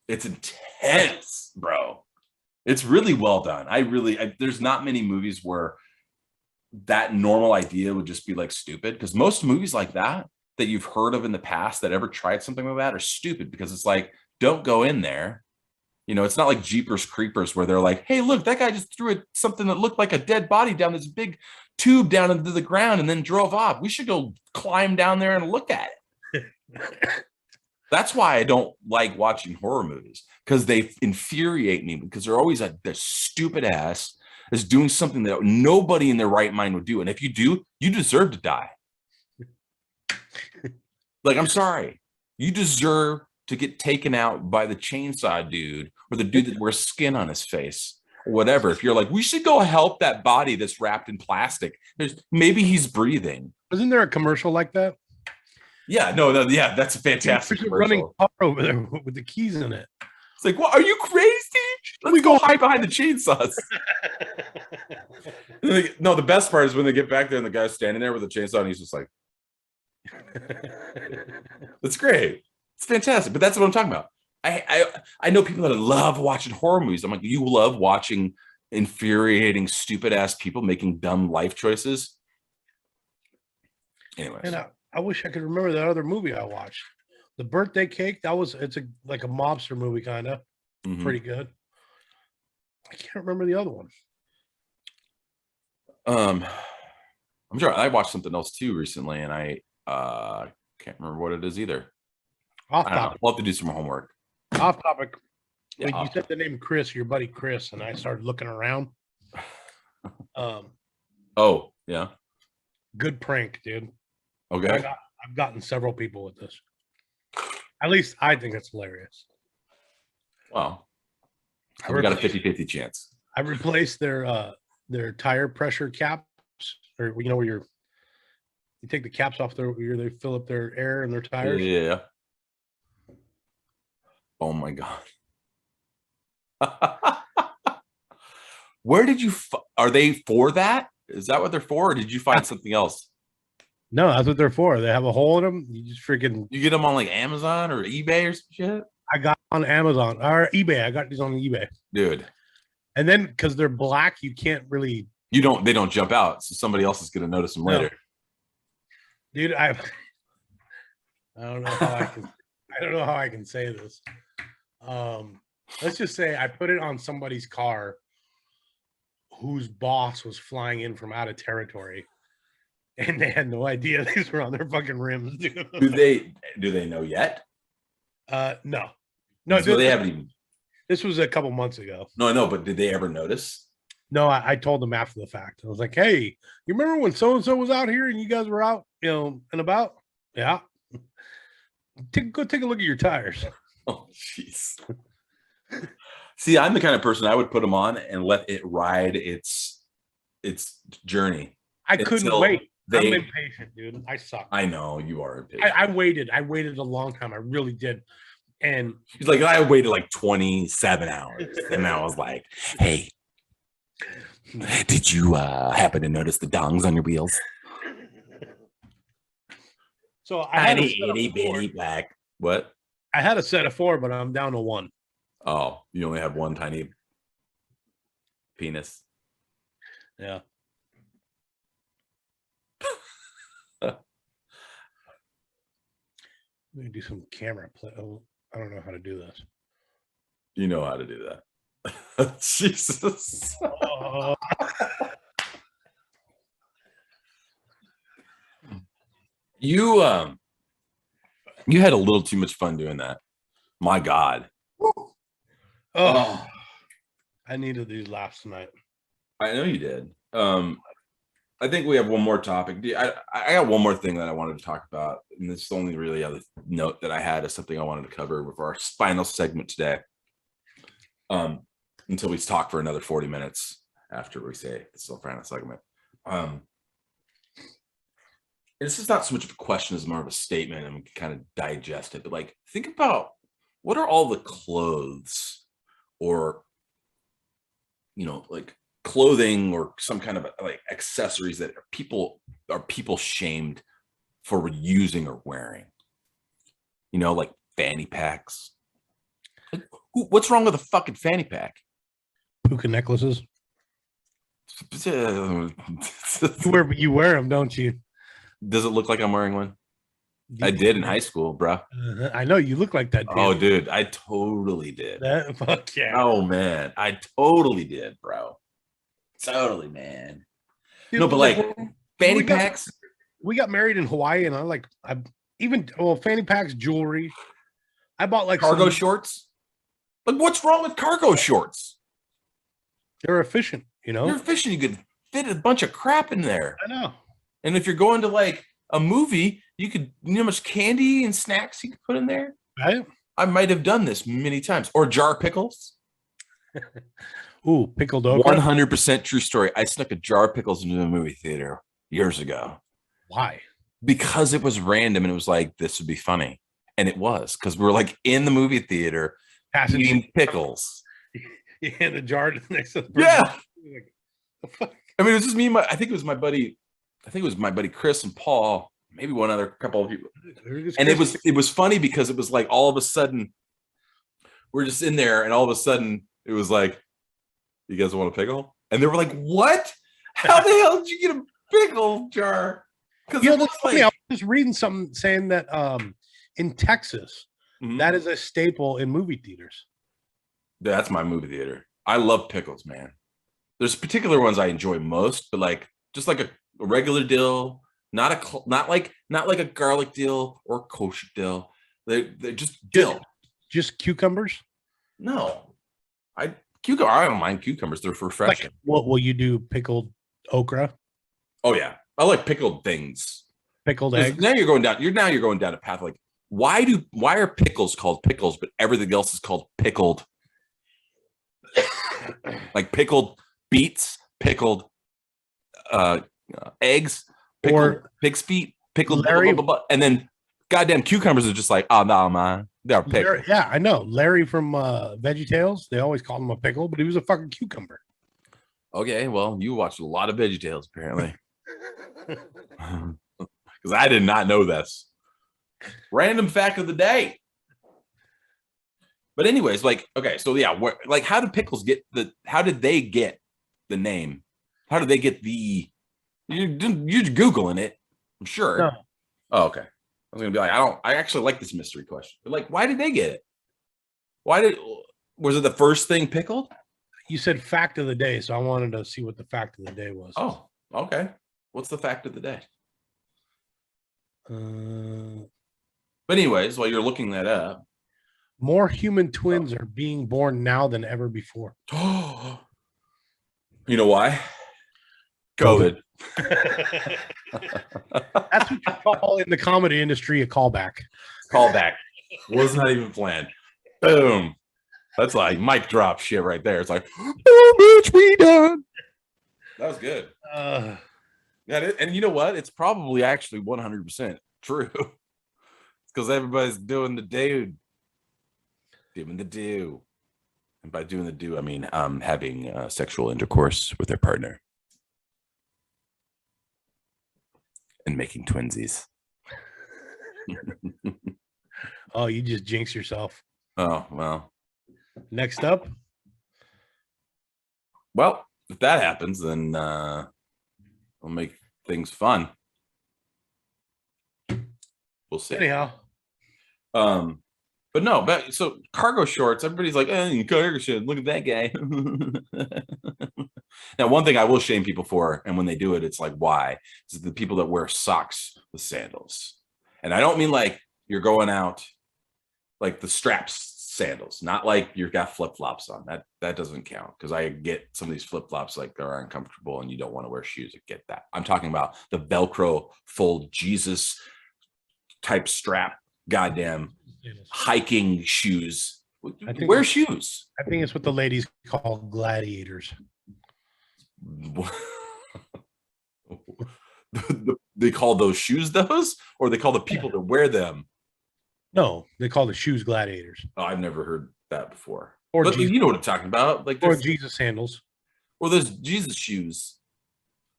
[SPEAKER 1] it's intense, bro. It's really well done. There's not many movies where that normal idea would just be like stupid, because most movies like that you've heard of in the past that ever tried something like that are stupid, because it's like, don't go in there. You know, it's not like Jeepers Creepers where they're like, hey, look, that guy just threw something that looked like a dead body down this big tube down into the ground and then drove off. We should go climb down there and look at it. That's why I don't like watching horror movies, because they infuriate me, because they're always their stupid ass is doing something that nobody in their right mind would do. And if you do, you deserve to die. Like, I'm sorry. You deserve to get taken out by the chainsaw dude or the dude that wears skin on his face or whatever. If you're like, we should go help that body that's wrapped in plastic. Maybe he's breathing.
[SPEAKER 2] Isn't there a commercial like that?
[SPEAKER 1] Yeah, yeah, that's a fantastic commercial.
[SPEAKER 2] Running car over there with the keys in it.
[SPEAKER 1] It's like, what? Are you crazy? Let's go hide behind the chainsaws. No, the best part is when they get back there and the guy's standing there with the chainsaw and he's just like, that's great. It's fantastic. But that's what I'm talking about. I know people that love watching horror movies. I'm like, you love watching infuriating, stupid ass people making dumb life choices. Anyways.
[SPEAKER 2] And I wish I could remember that other movie I watched. The Birthday Cake. It's like a mobster movie, kind of. Mm-hmm. Pretty good. I can't remember the other one.
[SPEAKER 1] I'm sure I watched something else too recently, and I can't remember what it is either.
[SPEAKER 2] Off topic.
[SPEAKER 1] We'll have to do some homework.
[SPEAKER 2] Off topic.
[SPEAKER 1] Yeah,
[SPEAKER 2] you said the name Chris, your buddy Chris, and I started looking around.
[SPEAKER 1] Oh yeah. Good
[SPEAKER 2] prank, dude.
[SPEAKER 1] Okay.
[SPEAKER 2] I've gotten several people with this. At least I think it's hilarious.
[SPEAKER 1] Wow. We got a 50-50 chance.
[SPEAKER 2] I replaced their tire pressure caps, or where you take the caps off they fill up their air in their tires.
[SPEAKER 1] Yeah. Oh my God. Where did you are they for that? Is that what they're for, or did you find something else?
[SPEAKER 2] No, that's what they're for. They have a hole in them. You
[SPEAKER 1] get them on like Amazon or eBay or some shit.
[SPEAKER 2] I got on Amazon or eBay. I got these on eBay,
[SPEAKER 1] dude.
[SPEAKER 2] And then because they're black, you can't really.
[SPEAKER 1] They don't jump out, so somebody else is going to notice them later.
[SPEAKER 2] Dude, I don't know how I can. I don't know how I can say this. Let's just say I put it on somebody's car whose boss was flying in from out of territory. And they had no idea these were on their fucking rims, dude.
[SPEAKER 1] Do they know yet?
[SPEAKER 2] No.
[SPEAKER 1] So they haven't even.
[SPEAKER 2] This was a couple months ago.
[SPEAKER 1] No, but did they ever notice?
[SPEAKER 2] No, I told them after the fact. I was like, "Hey, you remember when so and so was out here and you guys were out, and about? Yeah. Go take a look at your tires."
[SPEAKER 1] Oh, jeez. See, I'm the kind of person I would put them on and let it ride its journey.
[SPEAKER 2] I couldn't wait. I'm impatient, dude. I suck.
[SPEAKER 1] I know you are impatient.
[SPEAKER 2] I waited a long time. I really did. And
[SPEAKER 1] he's like, I waited like 27 hours. And I was like, hey, did you happen to notice the dongs on your wheels?
[SPEAKER 2] So I had a
[SPEAKER 1] Tiny
[SPEAKER 2] set of
[SPEAKER 1] itty
[SPEAKER 2] four.
[SPEAKER 1] bitty black. What?
[SPEAKER 2] I had a set of 4, but I'm down to 1.
[SPEAKER 1] Oh, you only have one tiny penis.
[SPEAKER 2] Yeah. Let me do some camera play. Oh, I don't know how to do this.
[SPEAKER 1] You know how to do that. Jesus. You had a little too much fun doing that. My God.
[SPEAKER 2] Oh, I needed these laughs tonight.
[SPEAKER 1] I know you did. I think we have one more topic. I got one more thing that I wanted to talk about, and this is the only really other note that I had is something I wanted to cover with our final segment today. Until we talk for another 40 minutes after we say this is our final segment. This is not so much of a question as more of a statement, and we can kind of digest it. But like, think about what are all the clothes, or like clothing or some kind of like accessories that people shamed for using or wearing. Like fanny packs. Like, what's wrong with a fucking fanny pack?
[SPEAKER 2] Puka necklaces. You wear them, don't you?
[SPEAKER 1] Does it look like I'm wearing one? I did in high school, bro.
[SPEAKER 2] I know you look like that.
[SPEAKER 1] Oh, dude, I totally did.
[SPEAKER 2] Fuck yeah.
[SPEAKER 1] Oh man, I totally did, bro. Totally, man.
[SPEAKER 2] Dude,
[SPEAKER 1] no, but like fanny packs.
[SPEAKER 2] We got married in Hawaii, and fanny packs, jewelry. I bought like
[SPEAKER 1] cargo shorts. Like, what's wrong with cargo shorts?
[SPEAKER 2] They're efficient,
[SPEAKER 1] You're efficient. You could fit a bunch of crap in there.
[SPEAKER 2] I know.
[SPEAKER 1] And if you're going to like a movie, you could, how much candy and snacks you could put in there?
[SPEAKER 2] Right?
[SPEAKER 1] I might have done this many times. Or jar pickles.
[SPEAKER 2] Ooh, pickled okra.
[SPEAKER 1] 100% true story. I snuck a jar of pickles into the movie theater years ago.
[SPEAKER 2] Why?
[SPEAKER 1] Because it was random and it was like, this would be funny. And it was, because we were like in the movie theater eating pickles.
[SPEAKER 2] You hand the jar to the next to the
[SPEAKER 1] person. Yeah. Like, the fuck? I mean, it was just me. I think it was my buddy Chris and Paul, maybe one other couple of people. And it was funny because it was like all of a sudden we're just in there, and all of a sudden it was like, you guys want a pickle? And they were like, what? How the hell did you get a pickle jar? Because
[SPEAKER 2] I was just reading something saying that in Texas, that is a staple in movie theaters.
[SPEAKER 1] That's my movie theater. I love pickles, man. There's particular ones I enjoy most, but like just like a regular dill, not like a garlic dill or kosher dill. They're just dill.
[SPEAKER 2] Just cucumbers?
[SPEAKER 1] No, I don't mind cucumbers. They're refreshing.
[SPEAKER 2] Like, what will you do? Pickled okra?
[SPEAKER 1] Oh yeah, I like pickled things.
[SPEAKER 2] Pickled eggs.
[SPEAKER 1] Now you're going down a path like why are pickles called pickles, but everything else is called pickled? Like pickled beets, pickled eggs, pickled pig's feet, pickled blah, blah, blah, blah, and then goddamn cucumbers are just like, oh no, man, they're pickled.
[SPEAKER 2] Yeah, I know. Larry from VeggieTales, they always called him a pickle, but he was a fucking cucumber.
[SPEAKER 1] Okay, well, you watched a lot of VeggieTales apparently, because I did not know this. Random fact of the day. But anyways, like, okay, so yeah, like, how did pickles how did they get the name? How did they get you're Googling it, I'm sure.
[SPEAKER 2] No.
[SPEAKER 1] Oh, okay. I was going to be like, I actually like this mystery question. But like, why did they get it? Was it the first thing pickled?
[SPEAKER 2] You said fact of the day, so I wanted to see what the fact of the day was.
[SPEAKER 1] Oh, okay. What's the fact of the day? But anyways, while you're looking that up,
[SPEAKER 2] more human twins are being born now than ever before.
[SPEAKER 1] You know why? COVID.
[SPEAKER 2] That's what you call in the comedy industry a callback.
[SPEAKER 1] Callback. Was not even planned. Boom. That's like mic drop shit right there. It's like, oh, bitch, we done. That was good. Yeah, and you know what? It's probably actually 100% true. Because everybody's doing the do. Doing the do. And by doing the do, I mean having sexual intercourse with their partner. And making twinsies.
[SPEAKER 2] Oh, you just jinx yourself.
[SPEAKER 1] Oh, well.
[SPEAKER 2] Next up.
[SPEAKER 1] Well, if that happens, then we'll make things fun. We'll see.
[SPEAKER 2] Anyhow.
[SPEAKER 1] But no, but so cargo shorts, everybody's like, cargo shorts, look at that guy. Now, one thing I will shame people for, and when they do it, it's like, why? It's the people that wear socks with sandals. And I don't mean like you're going out like the straps sandals, not like you've got flip-flops on. That doesn't count, because I get some of these flip-flops like they're uncomfortable and you don't want to wear shoes. I get that. I'm talking about the Velcro full Jesus type strap, goddamn hiking shoes. Wear shoes.
[SPEAKER 2] I think it's what the ladies call gladiators.
[SPEAKER 1] They call those shoes those, or they call the people that wear them?
[SPEAKER 2] No, they call the shoes gladiators.
[SPEAKER 1] Oh, I've never heard that before.
[SPEAKER 2] Or
[SPEAKER 1] but you know what I'm talking about, like
[SPEAKER 2] or Jesus sandals.
[SPEAKER 1] Well, there's Jesus shoes,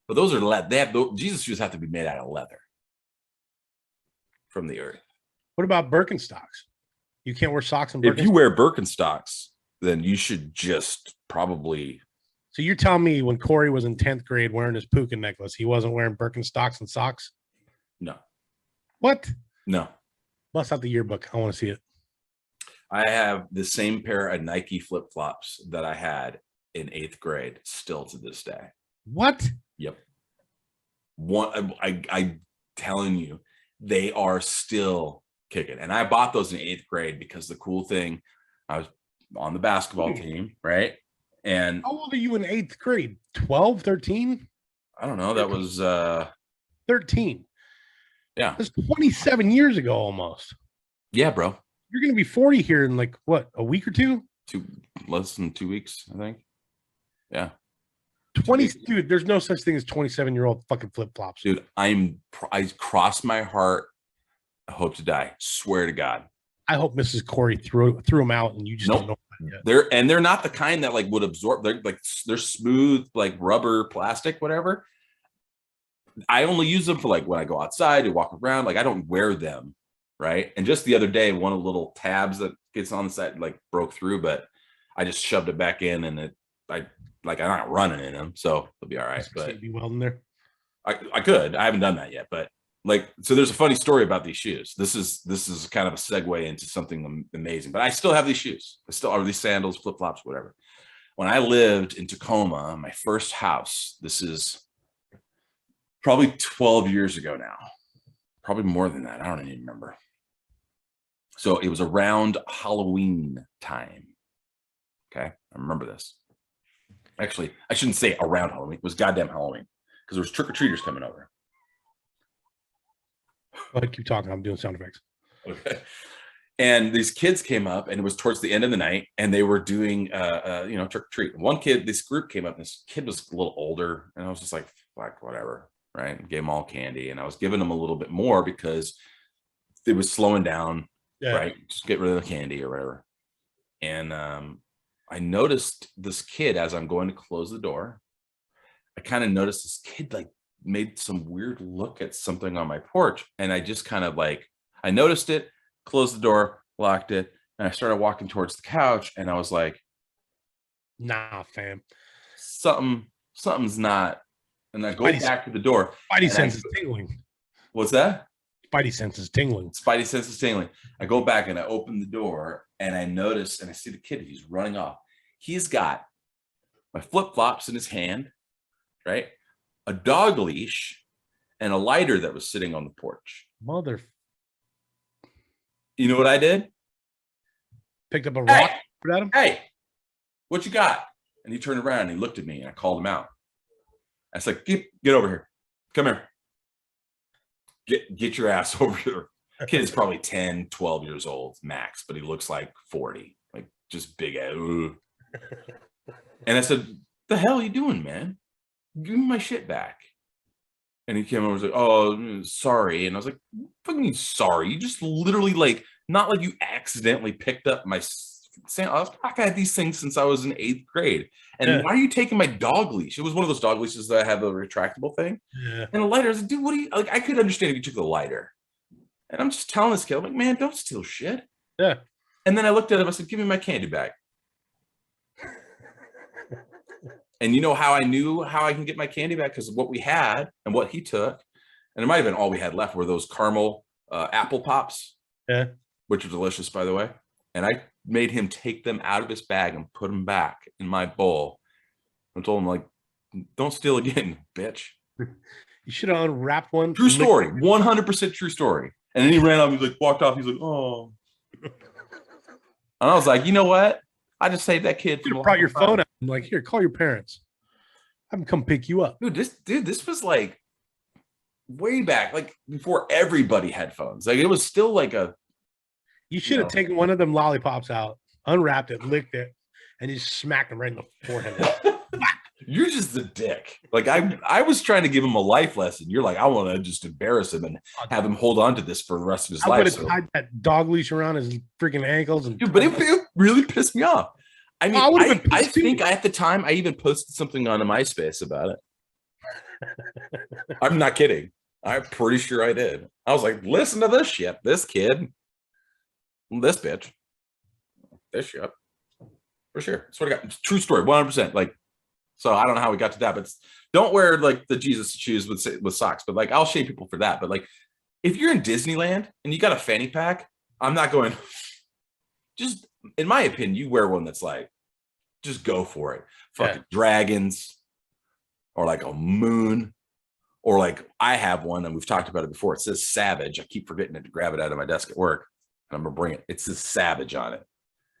[SPEAKER 1] but those are Jesus shoes have to be made out of leather from the earth.
[SPEAKER 2] What about Birkenstocks? You can't wear socks in Birkenstocks?
[SPEAKER 1] If you wear Birkenstocks, then you should just probably.
[SPEAKER 2] So you're telling me when Corey was in 10th grade wearing his puka necklace, he wasn't wearing Birkenstocks and socks?
[SPEAKER 1] No.
[SPEAKER 2] What?
[SPEAKER 1] No.
[SPEAKER 2] Bust out the yearbook. I want to see it.
[SPEAKER 1] I have the same pair of Nike flip-flops that I had in 8th grade still to this day.
[SPEAKER 2] What?
[SPEAKER 1] Yep. I'm telling you, they are still kicking. And I bought those in 8th grade because the cool thing, I was on the basketball team, right? And
[SPEAKER 2] how old are you in 8th grade? 12, 13?
[SPEAKER 1] I don't know. That was
[SPEAKER 2] 13.
[SPEAKER 1] Yeah.
[SPEAKER 2] That's 27 years ago almost.
[SPEAKER 1] Yeah, bro.
[SPEAKER 2] You're going to be 40 here in like, what, a week or two?
[SPEAKER 1] Less than 2 weeks, I think. Yeah.
[SPEAKER 2] 20, dude, there's no such thing as 27-year-old fucking flip-flops.
[SPEAKER 1] Dude, I cross my heart. I hope to die. Swear to God.
[SPEAKER 2] I hope Mrs. Corey threw them out and you just don't know that yet.
[SPEAKER 1] They're not the kind that like would absorb. They're smooth, like rubber, plastic, whatever. I only use them for like when I go outside and walk around. Like I don't wear them, right? And just the other day, one of the little tabs that gets on the side like broke through, but I just shoved it back in, and I'm not running in them, so it'll be all right. But
[SPEAKER 2] be welding there.
[SPEAKER 1] I could. I haven't done that yet, but like, so there's a funny story about these shoes. This is kind of a segue into something amazing. But I still have these shoes. I still are these sandals, flip flops, whatever. When I lived in Tacoma, my first house. This is probably 12 years ago now. Probably more than that. I don't even remember. So it was around Halloween time. Okay, I remember this. Actually, I shouldn't say around Halloween. It was goddamn Halloween, because there was trick-or-treaters coming over.
[SPEAKER 2] Go ahead, keep talking. I'm doing sound effects.
[SPEAKER 1] Okay. And these kids came up, and it was towards the end of the night, and they were doing trick or treat. One kid, this group came up, and this kid was a little older, and I was just like, fuck, whatever, right? And gave them all candy, and I was giving them a little bit more because it was slowing down, right? Just get rid of the candy or whatever. And I noticed this kid as I'm going to close the door. I kind of noticed this kid like made some weird look at something on my porch, and I just kind of like, I noticed it, closed the door, locked it, and I started walking towards the couch, and I was like,
[SPEAKER 2] nah, fam,
[SPEAKER 1] something's not. And I go back to the door.
[SPEAKER 2] Spidey sense is tingling.
[SPEAKER 1] What's that?
[SPEAKER 2] Spidey sense is tingling.
[SPEAKER 1] Spidey sense is tingling. I go back and I open the door, and I notice, and I see the kid, he's running off. He's got my flip-flops in his hand, right? A dog leash and a lighter that was sitting on the porch.
[SPEAKER 2] Mother.
[SPEAKER 1] You know what I did?
[SPEAKER 2] Picked up a rock, put at him.
[SPEAKER 1] Hey, what you got? And he turned around and he looked at me, and I called him out. I was like, get over here. Come here. Get your ass over here. Kid's probably 10, 12 years old max, but he looks like 40, like just big ass. And I said, the hell are you doing, man? Give me my shit back. And he came over and was like, oh, sorry. And I was like, fucking sorry. You just literally like, not like you accidentally picked up my sandals. I've had these things since I was in 8th grade. And why are you taking my dog leash? It was one of those dog leashes that have a retractable thing. Yeah. And a lighter. I was like, dude, what do you, like, I could understand if you took the lighter. And I'm just telling this kid, I'm like, man, don't steal shit.
[SPEAKER 2] Yeah.
[SPEAKER 1] And then I looked at him, I said, give me my candy bag. And you know how I knew how I can get my candy back? Because of what we had and what he took. And it might have been all we had left were those caramel apple pops.
[SPEAKER 2] Yeah.
[SPEAKER 1] Which are delicious, by the way. And I made him take them out of his bag and put them back in my bowl. I told him, like, don't steal again, bitch.
[SPEAKER 2] You should have unwrapped one.
[SPEAKER 1] True story. 100% true story. And then he ran up, he like walked off. He's like, oh. And I was like, you know what? I just saved that kid.
[SPEAKER 2] You brought your phone out. I'm like, here, call your parents. Have them come pick you up.
[SPEAKER 1] This was like way back, like before everybody had phones. Like it was still like a.
[SPEAKER 2] You should have taken one of them lollipops out, unwrapped it, licked it, and just smacked him right in the forehead.
[SPEAKER 1] You're just a dick. Like I was trying to give him a life lesson. You're like, I want to just embarrass him and have him hold on to this for the rest of his life.
[SPEAKER 2] I would have tied that dog leash around his freaking ankles. And
[SPEAKER 1] dude, but it really pissed me off. I mean, I think at the time I even posted something on MySpace about it. I'm not kidding. I'm pretty sure I did. I was like, listen to this shit. This kid. This bitch. This shit. For sure. Swear to God. True story. 100%. Like, so I don't know how we got to that, but don't wear like the Jesus shoes with socks. But like, I'll shame people for that. But like, if you're in Disneyland and you got a fanny pack, I'm not going. Just in my opinion, you wear one that's like, just go for it. Fucking dragons, or like a moon, or like I have one, and we've talked about it before. It says Savage. I keep forgetting to grab it out of my desk at work, and I'm gonna bring it. It says Savage on it.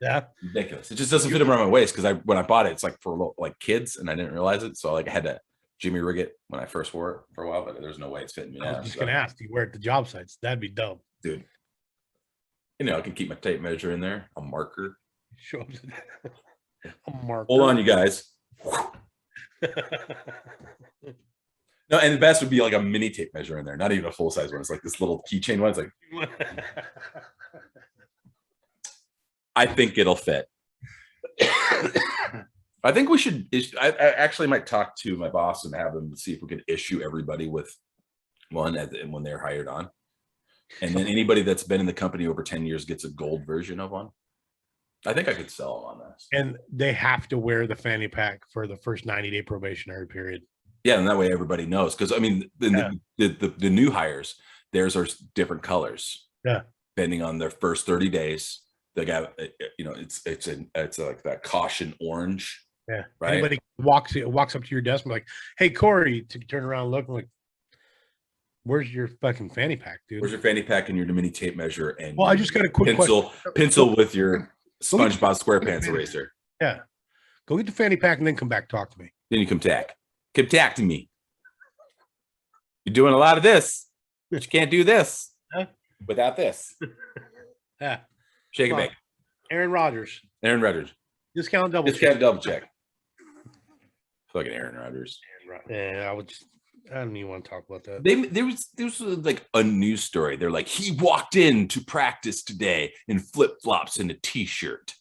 [SPEAKER 2] Yeah,
[SPEAKER 1] ridiculous. It just doesn't fit around my waist because when I bought it, it's like for like kids, and I didn't realize it. So like I had to Jimmy rig it when I first wore it for a while, but there's no way it's fitting me now.
[SPEAKER 2] I was just gonna ask, do you wear it at the job sites? That'd be dope,
[SPEAKER 1] dude. You know, I can keep my tape measure in there, a marker.
[SPEAKER 2] Show up a marker.
[SPEAKER 1] Hold on, you guys. No, and the best would be like a mini tape measure in there, not even a full size one. It's like this little keychain one. It's like, I think it'll fit. I think we should. I actually might talk to my boss and have them see if we could issue everybody with one when they're hired on, and then anybody that's been in the company over 10 years gets a gold version of one. I think I could sell them on this.
[SPEAKER 2] And they have to wear the fanny pack for the first 90-day probationary period.
[SPEAKER 1] Yeah, and that way everybody knows. Because I mean, the new hires, theirs are different colors.
[SPEAKER 2] Yeah,
[SPEAKER 1] depending on their first 30 days. They got, you know, it's like that caution orange.
[SPEAKER 2] Yeah.
[SPEAKER 1] Right.
[SPEAKER 2] Anybody walks up to your desk and be like, "Hey, Corey," to turn around and look, I'm like, "Where's your fucking fanny pack, dude?
[SPEAKER 1] Where's your fanny pack and your mini tape measure?" And
[SPEAKER 2] well, I just got a quick
[SPEAKER 1] pencil with your SpongeBob SquarePants eraser.
[SPEAKER 2] Yeah. Go get the fanny pack and then come back talk to me.
[SPEAKER 1] Then you come talk to me. You're doing a lot of this, but you can't do this without this.
[SPEAKER 2] Yeah.
[SPEAKER 1] Shake and bake.
[SPEAKER 2] Aaron Rodgers. Discount double
[SPEAKER 1] check. Fucking Aaron Rodgers.
[SPEAKER 2] Yeah, I don't even want to talk about that.
[SPEAKER 1] There was like a news story. They're like, he walked into practice today in flip-flops and a t-shirt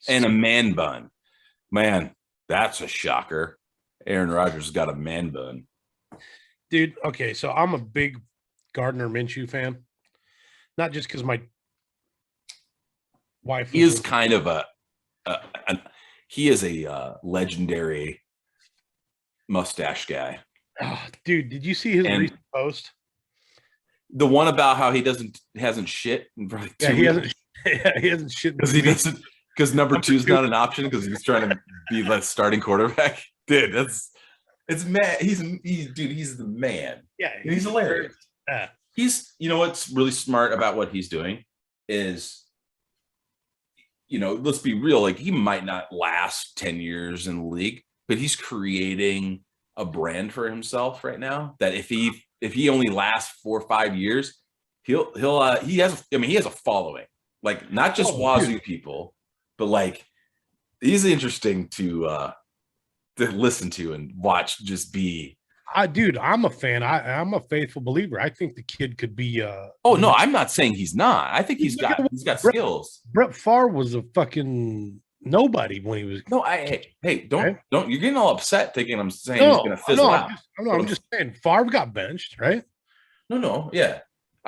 [SPEAKER 1] and a man bun. Man, that's a shocker. Aaron Rodgers got a man bun.
[SPEAKER 2] Dude, okay, so I'm a big Gardner Minshew fan. Not just because my wife
[SPEAKER 1] is kind of he is a legendary mustache guy.
[SPEAKER 2] Oh, dude, did you see his recent post?
[SPEAKER 1] The one about how he hasn't shit in probably 2 weeks.
[SPEAKER 2] He hasn't shit
[SPEAKER 1] because number 2 is not an option because he's trying to be the starting quarterback. Dude, it's mad. He's the man.
[SPEAKER 2] Yeah,
[SPEAKER 1] he's hilarious.
[SPEAKER 2] Yeah.
[SPEAKER 1] He's, you know what's really smart about what he's doing is, you know, let's be real, like he might not last 10 years in the league, but he's creating a brand for himself right now that if he only lasts 4 or 5 years, he has a following, like not just Wazoo people, but like he's interesting to listen to and watch. Just be
[SPEAKER 2] dude, I'm a fan. I'm a faithful believer. I think the kid could be
[SPEAKER 1] oh no, I'm not saying he's not. I think he's got skills.
[SPEAKER 2] Brett Favre was a fucking nobody when he was.
[SPEAKER 1] No, don't you're getting all upset thinking I'm saying he's gonna fizzle out.
[SPEAKER 2] I'm just saying Favre got benched, right?
[SPEAKER 1] No, yeah.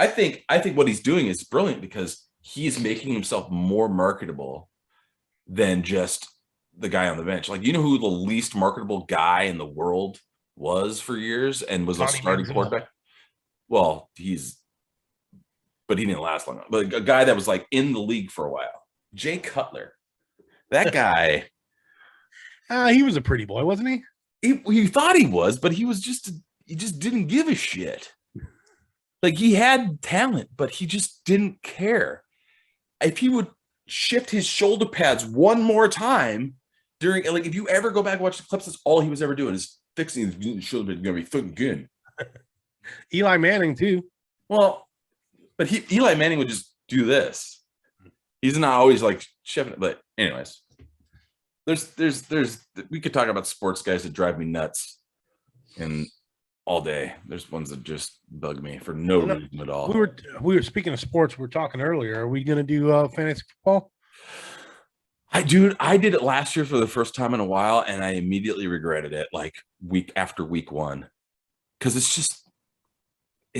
[SPEAKER 1] think what he's doing is brilliant because he's making himself more marketable than just the guy on the bench. Like, you know who the least marketable guy in the world was for years and was a
[SPEAKER 2] Johnny
[SPEAKER 1] starting
[SPEAKER 2] Manziel.
[SPEAKER 1] quarterback? Well, but he didn't last long. But a guy that was like in the league for a while, Jay Cutler. That guy,
[SPEAKER 2] He was a pretty boy, wasn't he?
[SPEAKER 1] he thought he was, but he just didn't give a shit. Like, he had talent, but he just didn't care. If he would shift his shoulder pads one more time during, like, if you ever go back and watch the clips, that's all he was ever doing is fixing his shoulder pad. Gonna be fucking good.
[SPEAKER 2] Eli Manning too.
[SPEAKER 1] Well, but Eli Manning would just do this. He's not always like shifting it. But anyways, there's we could talk about sports guys that drive me nuts and all day. There's ones that just bug me for no reason at all.
[SPEAKER 2] We were speaking of sports. We were talking earlier. Are we going to do fantasy football?
[SPEAKER 1] I did it last year for the first time in a while, and I immediately regretted it. Like week after week one, because it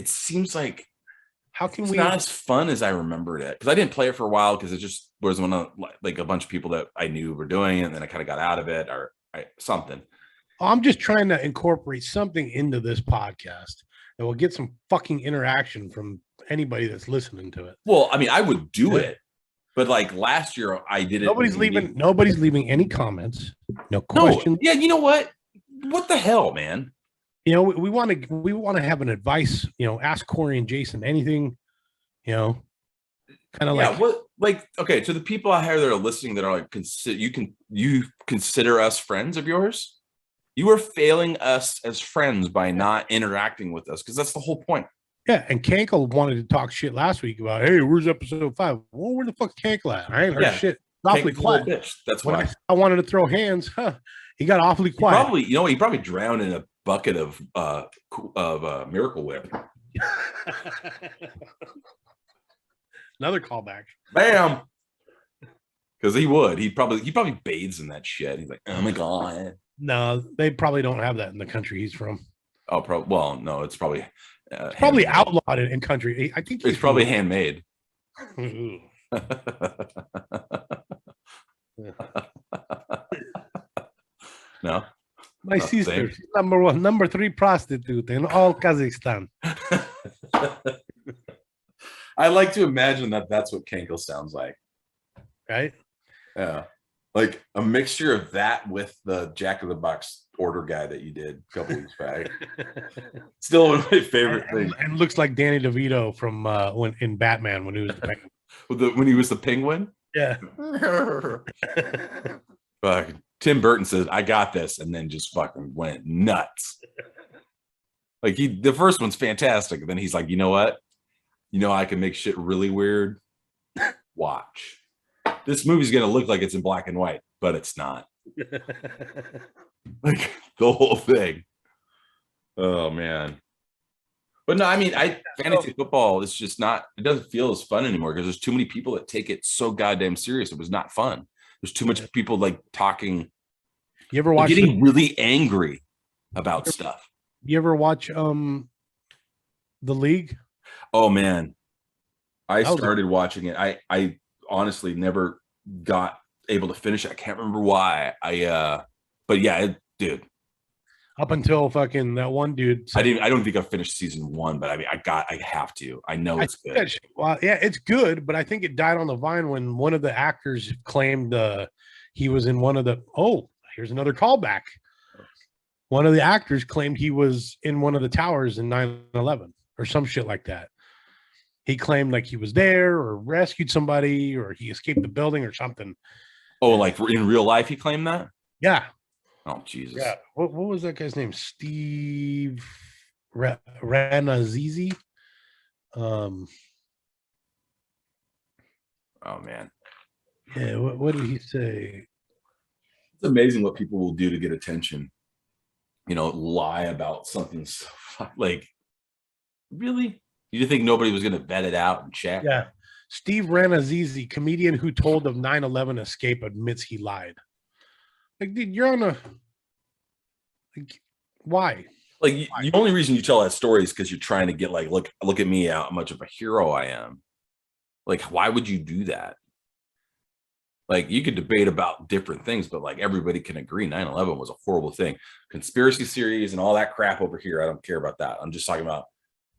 [SPEAKER 1] seems like it's not as fun as I remembered it. Because I didn't play it for a while because it just was one of like a bunch of people that I knew were doing it, and then I kind of got out of it or something.
[SPEAKER 2] I'm just trying to incorporate something into this podcast that will get some fucking interaction from anybody that's listening to it.
[SPEAKER 1] Well, I mean, I would do it, but like last year I did it.
[SPEAKER 2] Nobody's leaving any comments. No questions.
[SPEAKER 1] No, yeah, you know what? What the hell, man?
[SPEAKER 2] You know, we want to have an advice, you know, ask Corey and Jason anything, you know, kind of
[SPEAKER 1] okay, to the people out here that are listening that are like, you consider us friends of yours? You are failing us as friends by not interacting with us, because that's the whole point.
[SPEAKER 2] Yeah, and Kankle wanted to talk shit last week about, hey, where's episode 5? Well, where the fuck Kankle at? I ain't heard shit. Awfully quiet.
[SPEAKER 1] Bitch. That's why
[SPEAKER 2] I wanted to throw hands. He got awfully quiet.
[SPEAKER 1] He probably drowned in a bucket of Miracle Whip.
[SPEAKER 2] Another callback.
[SPEAKER 1] Bam. Because he probably bathes in that shit. He's like, oh my god.
[SPEAKER 2] No, they probably don't have that in the country he's from.
[SPEAKER 1] Oh, well, no, it's probably
[SPEAKER 2] outlawed in country. I think
[SPEAKER 1] it's probably handmade. No,
[SPEAKER 2] my sister, she's number 3 prostitute in all Kazakhstan.
[SPEAKER 1] I like to imagine that's what Kankle sounds like,
[SPEAKER 2] right?
[SPEAKER 1] Yeah. Like a mixture of that with the Jack in the Box order guy that you did a couple weeks back. Still one of my favorite things.
[SPEAKER 2] And looks like Danny DeVito from when in Batman when he was the penguin.
[SPEAKER 1] When he was the penguin?
[SPEAKER 2] Yeah.
[SPEAKER 1] Tim Burton says, I got this, and then just fucking went nuts. Like the first one's fantastic. And then he's like, you know what? You know I can make shit really weird. Watch. This movie's gonna look like it's in black and white, but it's not. Like the whole thing. Oh man. But no, I mean, fantasy football is just not. It doesn't feel as fun anymore because there's too many people that take it so goddamn serious. It was not fun. There's too much people like talking.
[SPEAKER 2] You ever watch
[SPEAKER 1] getting really angry about stuff?
[SPEAKER 2] You ever watch The League?
[SPEAKER 1] Oh man, I started watching it. I honestly never got able to finish it. I can't remember why. But yeah, dude.
[SPEAKER 2] Up until fucking that one dude.
[SPEAKER 1] I don't think I finished season 1, but I mean, I have to. I know it's good.
[SPEAKER 2] Well, yeah, it's good, but I think it died on the vine when one of the actors claimed he was in one of the. Oh, here's another callback. One of the actors claimed he was in one of the towers in 9/11 or some shit like that. He claimed like he was there or rescued somebody or he escaped the building or something.
[SPEAKER 1] Oh, like in real life, he claimed that?
[SPEAKER 2] Yeah.
[SPEAKER 1] Oh, Jesus.
[SPEAKER 2] Yeah. What was that guy's name? Steve Ranazizi.
[SPEAKER 1] Oh, man.
[SPEAKER 2] Yeah. What did he say?
[SPEAKER 1] It's amazing what people will do to get attention. You know, lie about something so like, really? You think nobody was going to vet it out and check?
[SPEAKER 2] Yeah. Steve Ranazizi, comedian who told of 9/11 escape, admits he lied. Like, dude, you're on a. Like, why?
[SPEAKER 1] Like the only reason you tell that story is because you're trying to get like, look at me, how much of a hero I am. Like, why would you do that? Like, you could debate about different things, but like everybody can agree 9/11 was a horrible thing. Conspiracy theories and all that crap over here, I don't care about that. I'm just talking about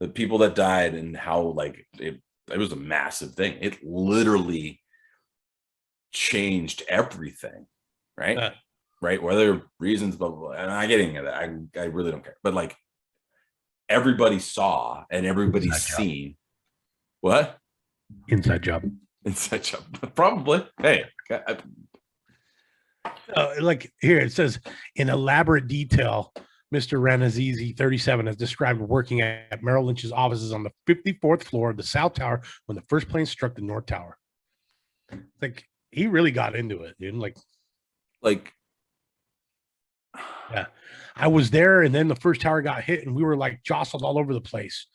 [SPEAKER 1] the people that died and how like it was a massive thing. It literally changed everything, right? Right? Whether reasons, blah, blah, blah. And I get into that. I really don't care. But like everybody saw and everybody's seen. What?
[SPEAKER 2] Inside job.
[SPEAKER 1] Inside job. Probably. Hey.
[SPEAKER 2] Like here it says in elaborate detail, Mr. Ranazizi, 37, has described working at Merrill Lynch's offices on the 54th floor of the South Tower when the first plane struck the North Tower. Like he really got into it, dude. Like yeah. I was there, and then the first tower got hit, and we were like jostled all over the place.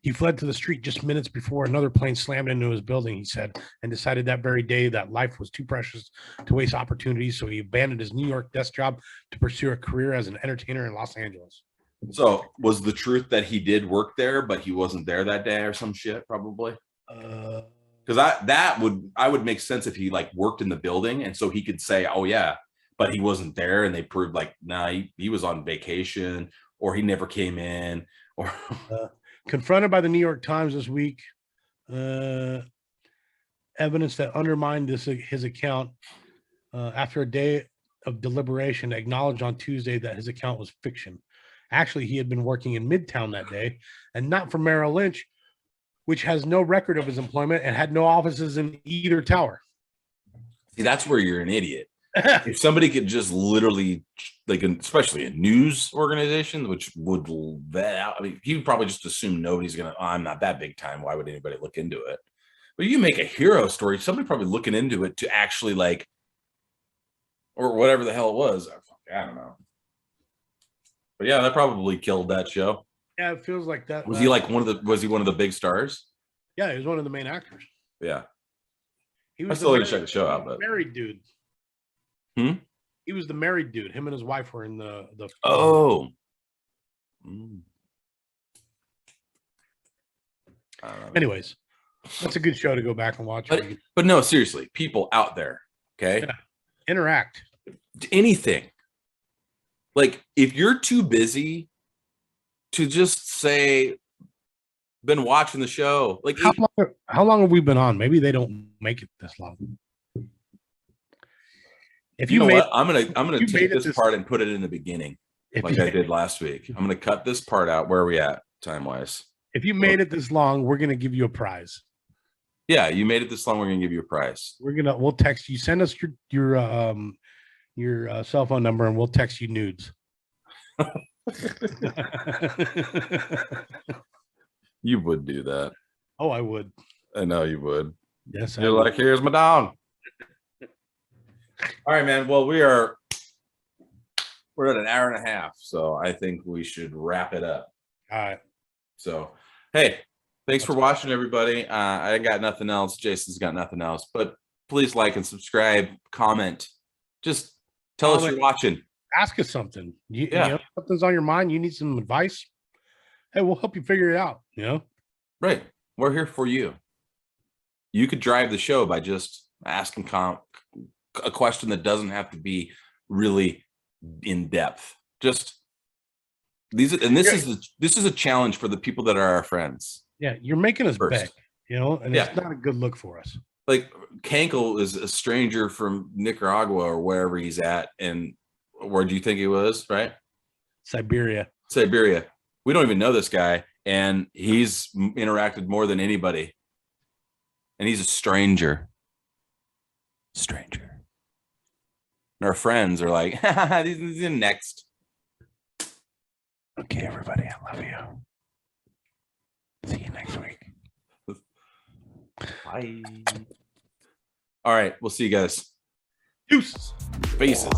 [SPEAKER 2] He fled to the street just minutes before another plane slammed into his building, he said, and decided that very day that life was too precious to waste opportunities. So he abandoned his New York desk job to pursue a career as an entertainer in Los Angeles.
[SPEAKER 1] So was the truth that he did work there, but he wasn't there that day or some shit, probably? Because I would make sense if he like worked in the building, and so he could say, oh yeah, but he wasn't there, and they proved like, nah, he was on vacation, or he never came in, or
[SPEAKER 2] confronted by the New York Times this week, evidence that undermined his account after a day of deliberation acknowledged on Tuesday that his account was fiction. Actually, he had been working in Midtown that day and not for Merrill Lynch, which has no record of his employment and had no offices in either tower.
[SPEAKER 1] See, that's where you're an idiot. If somebody could just literally, like, especially a news organization, which would vet out, I mean, he would probably just assume nobody's gonna, oh, I'm not that big time, why would anybody look into it? But you make a hero story, somebody probably looking into it to actually like, or whatever the hell it was, I don't know. But yeah, that probably killed that show.
[SPEAKER 2] Yeah, it feels like that.
[SPEAKER 1] Was he like was he one of the big stars?
[SPEAKER 2] Yeah, he was one of the main actors.
[SPEAKER 1] Yeah.
[SPEAKER 2] He was
[SPEAKER 1] I still gotta check the show out, but
[SPEAKER 2] married dude. He was the married dude. Him and his wife were in the
[SPEAKER 1] oh.
[SPEAKER 2] Anyways, that's a good show to go back and watch.
[SPEAKER 1] But no, seriously, people out there, okay?
[SPEAKER 2] Yeah. Interact.
[SPEAKER 1] Anything. Like, if you're too busy to just say, been watching the show, like
[SPEAKER 2] how long have we been on? Maybe they don't make it this long.
[SPEAKER 1] If you know what, I'm gonna take this part and put it in the beginning, like I did last week. I'm gonna cut this part out. Where are we at time wise?
[SPEAKER 2] If you made it this long, we're gonna give you a prize.
[SPEAKER 1] Yeah, you made it this long. We're gonna give you a prize.
[SPEAKER 2] We'll text you. Send us your cell phone number, and we'll text you nudes.
[SPEAKER 1] You would do that.
[SPEAKER 2] Oh, I would.
[SPEAKER 1] I know you would.
[SPEAKER 2] Yes,
[SPEAKER 1] you're like, here's my dog. All right, man. Well, we're at an hour and a half, so I think we should wrap it up.
[SPEAKER 2] All right.
[SPEAKER 1] So, hey, thanks for watching, everybody. I ain't got nothing else. Jason's got nothing else, but please like and subscribe, comment. Just tell us you're watching.
[SPEAKER 2] Ask us something. You know, something's on your mind. You need some advice. Hey, we'll help you figure it out. You know,
[SPEAKER 1] right? We're here for you. You could drive the show by just asking a question that doesn't have to be really in depth. Just this is a challenge for the people that are our friends.
[SPEAKER 2] Yeah, you're making us beg, you know, and it's not a good look for us.
[SPEAKER 1] Like Kankel is a stranger from Nicaragua or wherever he's at, and where do you think he was? Right?
[SPEAKER 2] Siberia.
[SPEAKER 1] We don't even know this guy, and he's interacted more than anybody. And he's a stranger. And our friends are like, he's in next.
[SPEAKER 2] Okay, everybody, I love you. See you next week.
[SPEAKER 1] Bye. All right, we'll see you guys.
[SPEAKER 2] Deuces.
[SPEAKER 1] Faces.